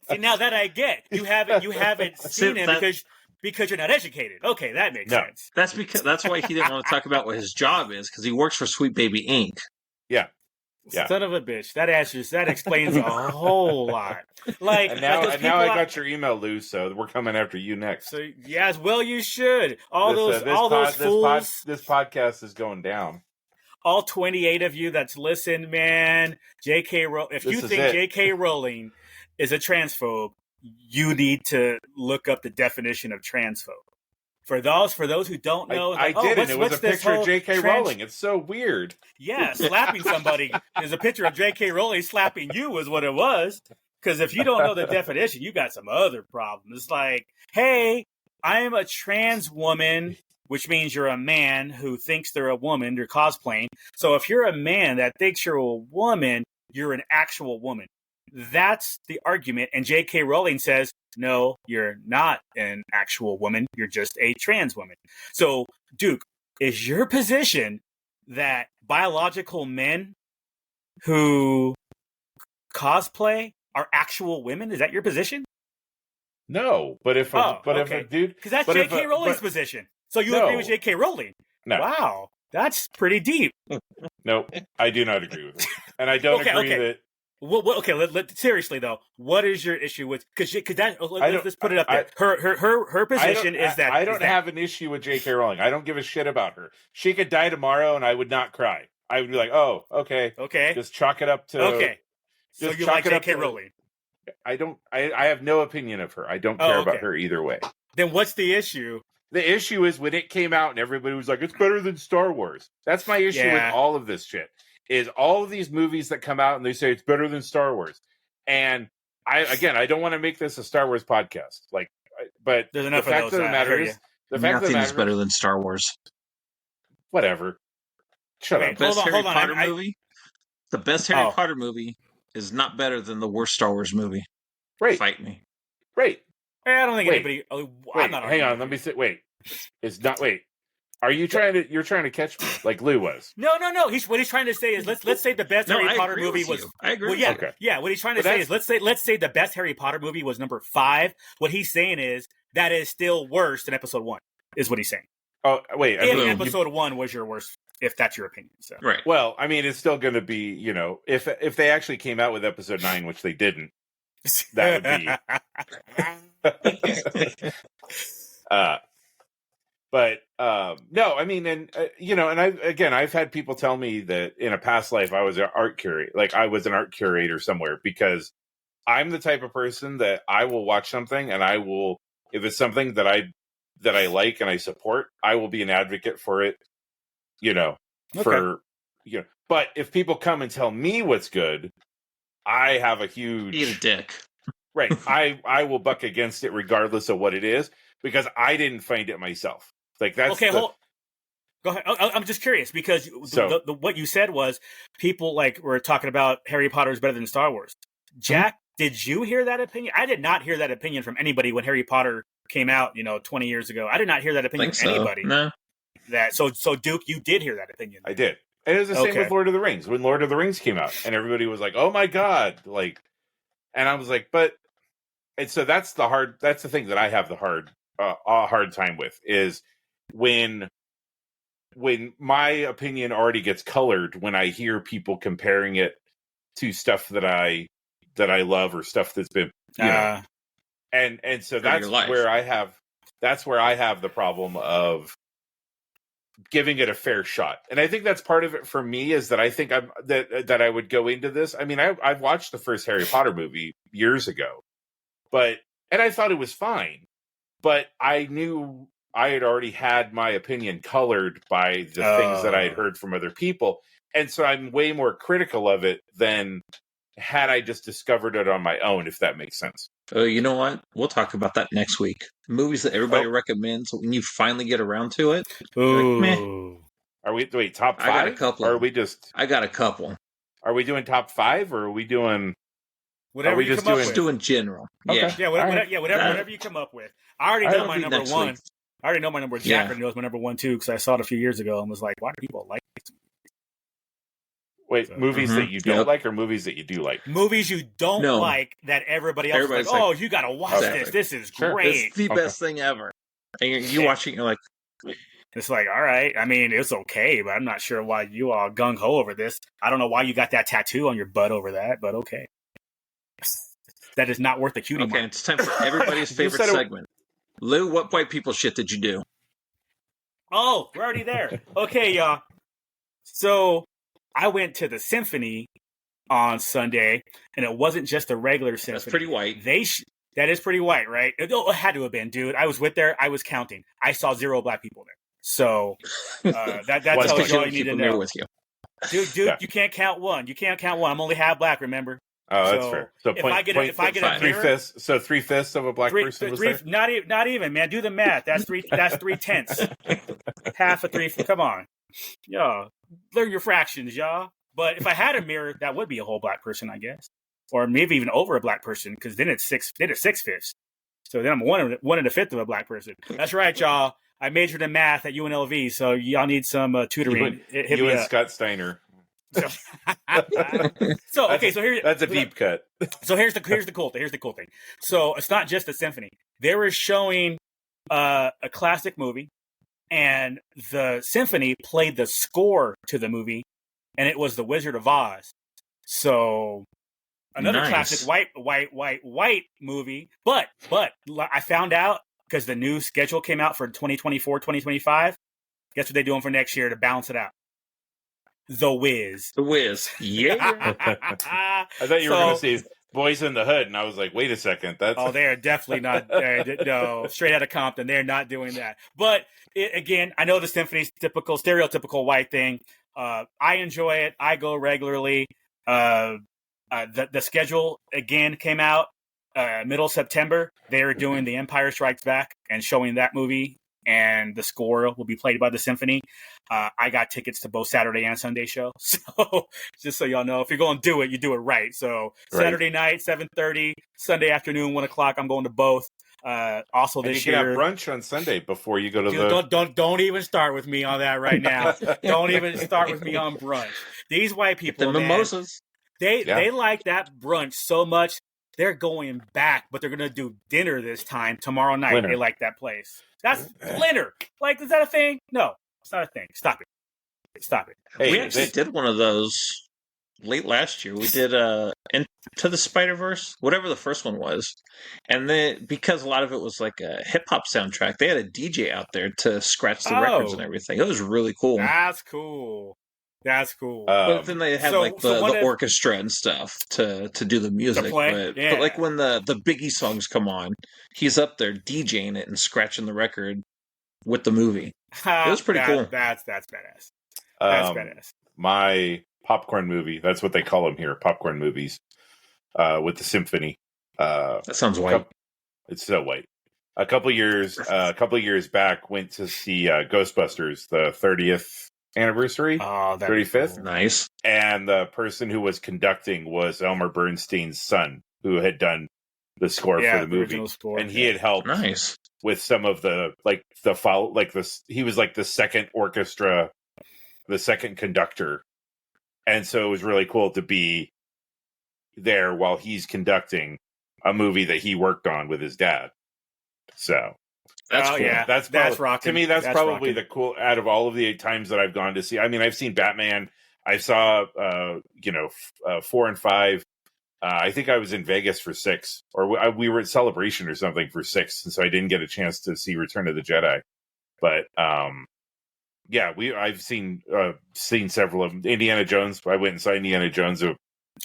S3: See, now that I get, you haven't seen him because you're not educated. Okay, that makes sense.
S2: That's why he didn't want to talk about what his job is, because he works for Sweet Baby Inc.
S4: Yeah.
S3: Son of a bitch. That explains a whole lot. Like,
S4: and now I got your email, Lou, so we're coming after you next.
S3: So yes, well you should. Those fools.
S4: This podcast is going down.
S3: All 28 of you that's listened, man. If you think J.K. Rowling is a transphobe, you need to look up the definition of transphobe. For those who don't know,
S4: I didn't. It was a picture of J.K. Rowling. It's so weird.
S3: Yeah, slapping somebody is a picture of J.K. Rowling slapping you is what it was. Because if you don't know the definition, you got some other problems. It's like, hey, I am a trans woman, which means you're a man who thinks they're a woman. You're cosplaying. So if you're a man that thinks you're a woman, you're an actual woman. That's the argument. And J.K. Rowling says, no, you're not an actual woman. You're just a trans woman. So, Duke, is your position that biological men who cosplay are actual women? Is that your position?
S4: No, but if a dude,
S3: because that's J.K. Rowling's position. So you agree with J.K. Rowling?
S4: No.
S3: Wow, that's pretty deep.
S4: No, I do not agree with it, and I don't agree that.
S3: Well, okay. Seriously though, what is your issue with? Because let's put it up there. Her position is that
S4: I don't have an issue with J.K. Rowling. I don't give a shit about her. She could die tomorrow, and I would not cry. I would be like, oh, okay, just chalk it up to
S3: okay. So you like J.K. Rowling?
S4: I don't. I have no opinion of her. I don't care about her either way.
S3: Then what's the issue?
S4: The issue is when it came out and everybody was like, it's better than Star Wars. That's my issue with all of this shit. Is all of these movies that come out and they say it's better than Star Wars. And I don't want to make this a Star Wars podcast. But
S3: there's enough
S4: the fact of the matter is,
S2: nothing is better than Star Wars.
S4: Whatever. Shut up.
S2: The best Harry Potter movie is not better than the worst Star Wars movie.
S4: Right.
S2: Fight me.
S4: Right.
S3: I don't think
S4: Wait.
S3: anybody. I'm
S4: Wait,
S3: not
S4: hang
S3: arguing
S4: on.
S3: with
S4: Let
S3: you.
S4: me say. Wait, it's not. Wait, are you trying to? You're trying to catch me like Lou was.
S3: No. What he's trying to say is let's say the best Harry
S2: I
S3: Potter
S2: agree
S3: movie
S2: with
S3: was.
S2: you. I agree.
S3: Well, yeah,
S2: with you.
S4: Okay.
S3: yeah. What he's trying to
S4: But
S3: say is let's say the best Harry Potter movie was number 5. What he's saying is that is still worse than Episode 1. Is what he's saying.
S4: Oh wait, I
S3: If
S4: mean,
S3: Episode 1 was your worst, if that's your opinion. So
S2: Right.
S4: well, I mean, it's still going to be, if they actually came out with Episode 9, which they didn't, that would be. But no, I mean, and and I've had people tell me that in a past life I was an art curator, like I was an art curator somewhere, because I'm the type of person that I will watch something and I will, if it's something that I like and I support, I will be an advocate for it, but if people come and tell me what's good, I have a huge
S2: Eat a dick.
S4: Right. I will buck against it regardless of what it is, because I didn't find it myself. Like that's
S3: okay. Go ahead. I'm just curious because what you said was people were talking about Harry Potter is better than Star Wars. Jack, did you hear that opinion? I did not hear that opinion from anybody when Harry Potter came out, 20 years ago. I did not hear that opinion from anybody.
S2: No.
S3: So Duke, you did hear that opinion.
S4: I did. And it was the same with Lord of the Rings. When Lord of the Rings came out and everybody was like, "Oh my God." And I was like, and so that's the thing that I have a hard time with, is when my opinion already gets colored when I hear people comparing it to stuff that I love or stuff that's been, and so that's where I have the problem of giving it a fair shot. And I think that's part of it for me, is that I think that I would go into this. I mean, I've watched the first Harry Potter movie years ago, and I thought it was fine, but I knew I had already had my opinion colored by the things that I had heard from other people. And so I'm way more critical of it than had I just discovered it on my own, if that makes sense.
S2: You know what? We'll talk about that next week. Movies that everybody recommends when you finally get around to it.
S3: Ooh.
S2: Like, meh.
S4: Are we top 5?
S2: I got a couple.
S4: Or are we just?
S2: I got a couple.
S4: Are we doing top 5, or are we doing?
S3: Whatever you come up with.
S2: Just doing general.
S4: Okay.
S3: Yeah, whatever you come up with. I already know my number 1.
S2: Week.
S3: I already know my number. Jack already knows my number 1 too, because I saw it a few years ago and was like, "Why do people like this?"
S4: Wait, movies that you don't like, or movies that you do like?
S3: Movies you don't like that everybody's like, "Oh, you got to watch this. This is great.
S2: It's the best thing ever." And you watch it, you're like,
S3: it's like, all right. I mean, it's okay, but I'm not sure why you all gung ho over this. I don't know why you got that tattoo on your butt over that, but okay. That is not worth the cutie mark.
S2: Okay, it's time for everybody's favorite segment. Lou, what white people shit did you do?
S3: Oh, we're already there. Okay, y'all. So I went to the symphony on Sunday, and it wasn't just a regular symphony.
S2: That's pretty white.
S3: That is pretty white, right? It had to have been, dude. I was there. I was counting. I saw 0 black people there. So that tells you all you need to know.
S2: With you.
S3: Dude, yeah. You can't count one. I'm only half black, remember?
S4: Oh, that's fair. So if I get a mirror, 3/5 of a black person was there?
S3: Not even, man. Do the math. That's 3/10. Half of 3. Come on, y'all. Learn your fractions, y'all. But if I had a mirror, that would be a whole black person, I guess, or maybe even over a black person, because then it's 6/5. So then I'm one and a fifth of a black person. That's right, y'all. I majored in math at UNLV, so y'all need some tutoring.
S4: You and Scott Steiner.
S3: So okay, so here
S4: that's a deep cut.
S3: So here's the cool thing. Here's the cool thing. So it's not just a symphony. They were showing a classic movie, and the symphony played the score to the movie, and it was The Wizard of Oz. So another classic white movie. But I found out, because the new schedule came out for 2024, 2025. Guess what they're doing for next year to balance it out? The Wiz.
S2: The Wiz. Yeah.
S4: I thought you were going to say Boys in the Hood, and I was like, wait a second.
S3: They're definitely not. No, straight out of Compton. They're not doing that. But again, I know the symphony's stereotypical white thing. I enjoy it. I go regularly. The schedule, again, came out middle September. They are doing The Empire Strikes Back and showing that movie and the score will be played by the symphony. I got tickets to both Saturday and Sunday show. So just so y'all know, if you're going to do it, you do it right. So Saturday night, 7:30, Sunday afternoon, 1 o'clock, I'm going to both. Also
S4: and
S3: this
S4: you can
S3: year,
S4: have brunch on Sunday before you go to
S3: don't even start with me on that right now. Don't even start with me on brunch. These white people,
S2: the mimosas.
S3: They like that brunch so much. They're going back, but they're going to do dinner this time tomorrow night.
S4: Linner.
S3: They like that place. That's Linner. Like, is that a thing? No, it's not a thing. Stop it. Stop it.
S4: Hey,
S2: We actually did one of those late last year. We did Into the Spider-Verse, whatever the first one was. And then, because a lot of it was like a hip-hop soundtrack, they had a DJ out there to scratch the records and everything. It was really cool.
S3: That's cool. That's cool.
S2: But then they had the orchestra and stuff to do the music. But like when the Biggie songs come on, he's up there DJing it and scratching the record with the movie. It was pretty cool.
S3: That's badass. That's badass.
S4: My popcorn movie, that's what they call them here, popcorn movies, with the symphony.
S2: That sounds white.
S4: It's so white. A couple years back, went to see Ghostbusters, the 30th anniversary, 35th.
S2: Cool. Nice.
S4: And the person who was conducting was Elmer Bernstein's son, who had done the score for the movie, and he had helped with some of he was like the second orchestra, the second conductor, and so it was really cool to be there while he's conducting a movie that he worked on with his dad. So
S2: that's cool.
S3: Yeah,
S4: that's
S3: rocking.
S4: To me, that's probably the cool out of all of the times that I've gone to see. I mean, I've seen Batman. I saw 4 and 5. I think I was in Vegas for 6, or we were at Celebration or something for 6, and so I didn't get a chance to see Return of the Jedi. But I've seen several of them. Indiana Jones. I went and saw Indiana Jones a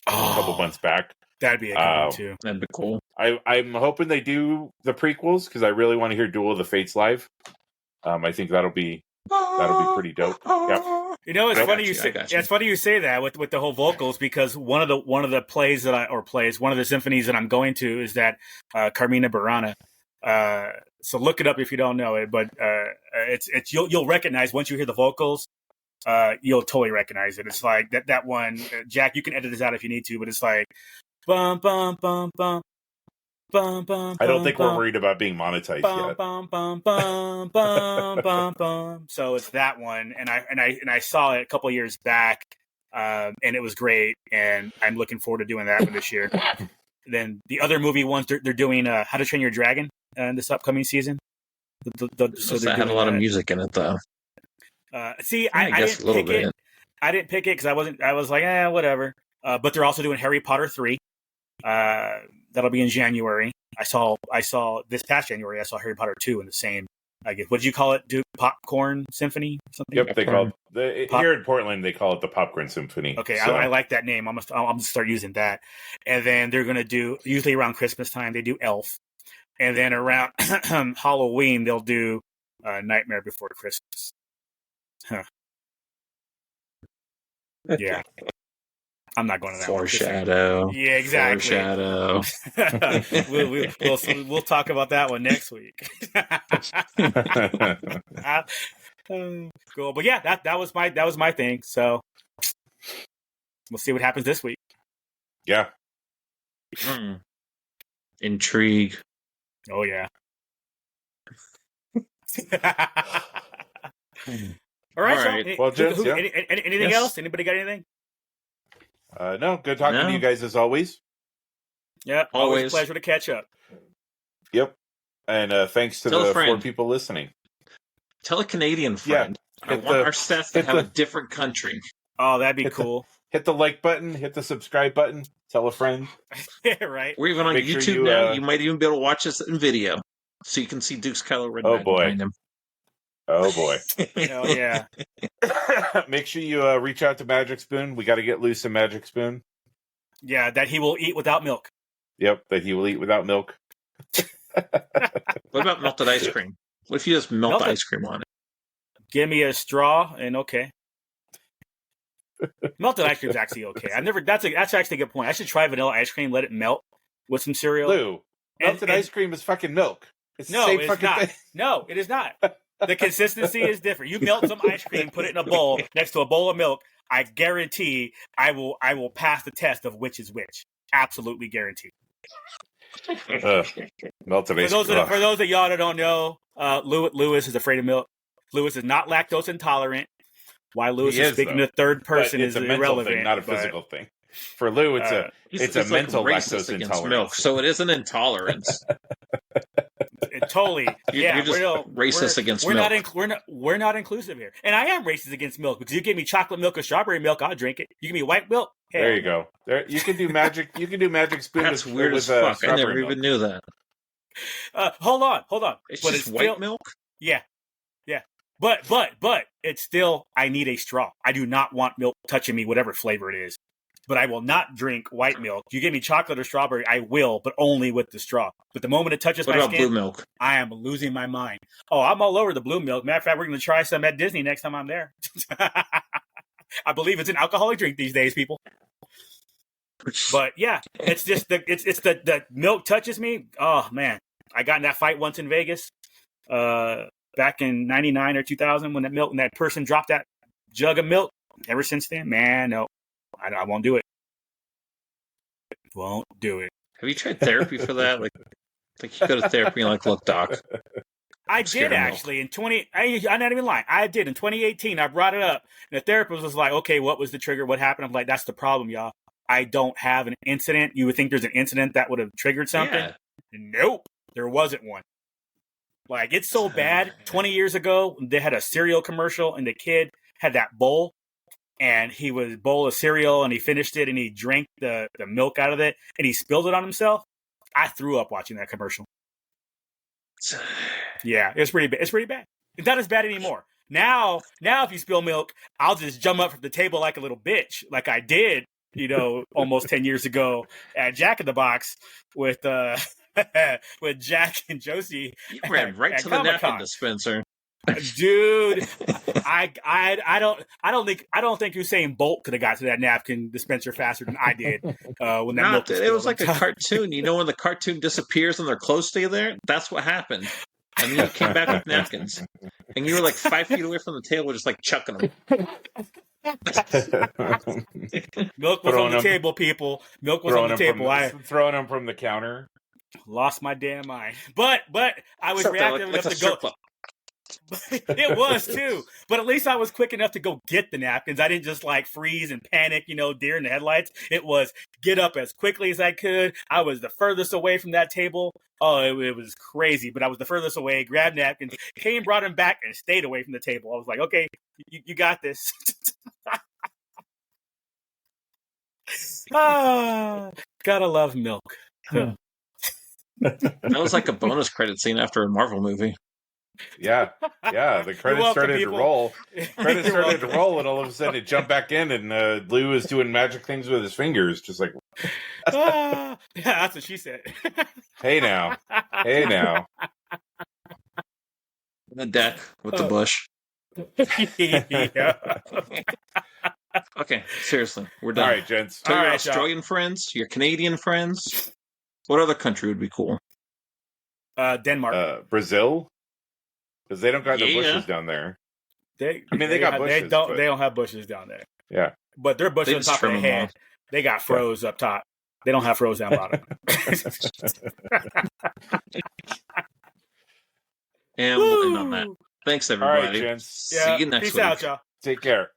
S4: couple months back.
S3: That'd be a good one too.
S2: That'd be cool.
S4: I'm hoping they do the prequels because I really want to hear Duel of the Fates live. I think that'll be pretty dope. Yeah.
S3: You know, it's funny you say. It's funny you say that with the whole vocals, because one of the plays one of the symphonies that I'm going to is that Carmina Burana. So look it up if you don't know it, but it's you'll recognize once you hear the vocals. You'll totally recognize it. It's like that one. Jack, you can edit this out if you need to, but it's like bum bum bum bum. Bum, bum,
S4: I don't think we're worried about being monetized yet.
S3: Bum, bum, bum, bum, bum, bum. So it's that one, and I saw it a couple of years back, and it was great, and I'm looking forward to doing that one this year. Then the other movie ones, they're doing How to Train Your Dragon this upcoming season.
S2: So they had a lot of music in it, though.
S3: See, I didn't pick it. I didn't pick it because I was like, whatever. But they're also doing Harry Potter 3. That'll be in January. I saw this past January. I saw Harry Potter 2 in the same. I guess what did you call it? Duke Popcorn Symphony? Something.
S4: Yep, they call it here in Portland. They call it the Popcorn Symphony.
S3: Okay, so. I like that name. I'm gonna start using that. And then they're gonna do usually around Christmas time. They do Elf, and then around Halloween they'll do Nightmare Before Christmas. Huh. Yeah. I'm not going to that
S2: Foreshadow.
S3: One. Yeah, exactly.
S2: Foreshadow.
S3: we'll talk about that one next week. Cool, but yeah, that was my thing. So we'll see what happens this week.
S4: Yeah.
S2: Intrigue.
S3: Oh yeah. All right.
S4: Well, Jens,
S3: anything else? Anybody got anything?
S4: No, good talking to you guys as always.
S3: Yeah, always a pleasure to catch up.
S4: Yep. And thanks to the 4 people listening.
S2: Tell a Canadian friend. Yeah, I want our stats to have a different country.
S3: Oh, that'd be cool.
S4: Hit the like button, hit the subscribe button, tell a friend.
S3: Yeah, right.
S2: We're even on YouTube now. You might even be able to watch us in video. So you can see Duke's Kylo Ren behind him.
S4: Oh boy.
S3: Hell yeah.
S4: Make sure you reach out to Magic Spoon. We got to get loose some Magic Spoon.
S3: Yeah, that he will eat without milk.
S4: Yep, that he will eat without milk.
S2: What about melted ice cream? What if you just melt the ice cream on it?
S3: Give me a straw and okay. Melted ice cream is actually okay. That's actually a good point. I should try vanilla ice cream, let it melt with some cereal.
S4: Lou, melted ice cream is fucking milk. It's the same fucking thing.
S3: No, it is not. The consistency is different. You melt some ice cream, put it in a bowl next to a bowl of milk. I guarantee I will pass the test of which is which. Absolutely guaranteed.
S4: Melted ice
S3: For
S4: cream.
S3: those of y'all that don't know, Lewis is afraid of milk. Lewis is not lactose intolerant. Why Lewis is speaking to the third person is
S4: a mental
S3: irrelevant,
S4: thing, not a physical thing. For Lou, it's a mental
S2: like
S4: lactose
S2: against
S4: intolerance.
S2: milk, so it is an intolerance.
S3: Totally.
S2: You're just racist against milk.
S3: We're not inclusive here, and I am racist against milk because you give me chocolate milk or strawberry milk, I'll drink it. You give me white milk.
S4: There you go. There you can do magic. You can do magic spoon.
S2: That's
S4: with,
S2: weird
S4: with,
S2: as fuck. I never
S4: milk.
S2: even knew that.
S3: Hold on.
S2: It's just white milk.
S3: Yeah. But it's still. I need a straw. I do not want milk touching me, whatever flavor it is. But I will not drink white milk. You give me chocolate or strawberry, I will, but only with the straw. But the moment it touches my skin,
S2: blue milk?
S3: I am losing my mind. Oh, I'm all over the blue milk. Matter of fact, we're going to try some at Disney next time I'm there. I believe it's an alcoholic drink these days, people. But yeah, it's just the milk touches me. Oh man, I got in that fight once in Vegas, back in '99 or 2000 when that person dropped that jug of milk. Ever since then, man, no. I won't do it. Won't do it.
S2: Have you tried therapy for that? Like you go to therapy and look, doc.
S3: I did actually I'm not even lying. I did in 2018. I brought it up, and the therapist was like, "Okay, what was the trigger? What happened?" I'm like, "That's the problem, y'all. I don't have an incident. You would think there's an incident that would have triggered something.
S2: Yeah.
S3: Nope, there wasn't one. Like it's so bad. 20 years ago, they had a cereal commercial, and the kid had that bowl." And he was a bowl of cereal, and he finished it, and he drank the milk out of it, and he spilled it on himself. I threw up watching that commercial. Yeah, it's pretty bad. It's pretty bad. It's not as bad anymore. Now, if you spill milk, I'll just jump up from the table like a little bitch, like I did, almost 10 years ago at Jack in the Box with with Jack and Josie.
S2: You ran right to the napkin dispenser.
S3: Dude, I don't think Usain Bolt could have got to that napkin dispenser faster than I did when that milk was
S2: it was like a cartoon. When the cartoon disappears and they're close to you there, that's what happened. And then you came back with napkins, and you were like 5 feet away from the table, just like chucking them.
S3: Milk was on the table, people. Milk was on the table.
S4: Throwing them from the counter.
S3: Lost my damn mind. But I was reactive enough to go. It was too, but at least I was quick enough to go get the napkins. I didn't just freeze and panic, deer in the headlights. It was get up as quickly as I could. I was the furthest away from that table. Oh, it was crazy, but I was the furthest away. Grabbed napkins, came, brought them back, and stayed away from the table. I was like, okay, you got this. Gotta love milk.
S2: That was like a bonus credit scene after a Marvel movie.
S4: Yeah. The credits started to roll. Credits started to roll, and all of a sudden it jumped back in, and Lou is doing magic things with his fingers, just like.
S3: Yeah, that's what she said.
S4: Hey now.
S2: The deck with the bush.
S3: Yeah.
S2: Okay, seriously, we're done.
S4: All right, gents.
S2: Tell your Australian friends, your Canadian friends. What other country would be cool?
S3: Denmark.
S4: Brazil? Because they don't got no bushes down there.
S3: They
S4: got bushes.
S3: They don't have bushes down there.
S4: Yeah.
S3: But their bushes on top of their head. They got froze up top. They don't have froze down bottom.
S2: And we'll end on that. Thanks, everybody.
S4: All right, gents.
S2: See you next week.
S3: Peace out, y'all.
S4: Take care.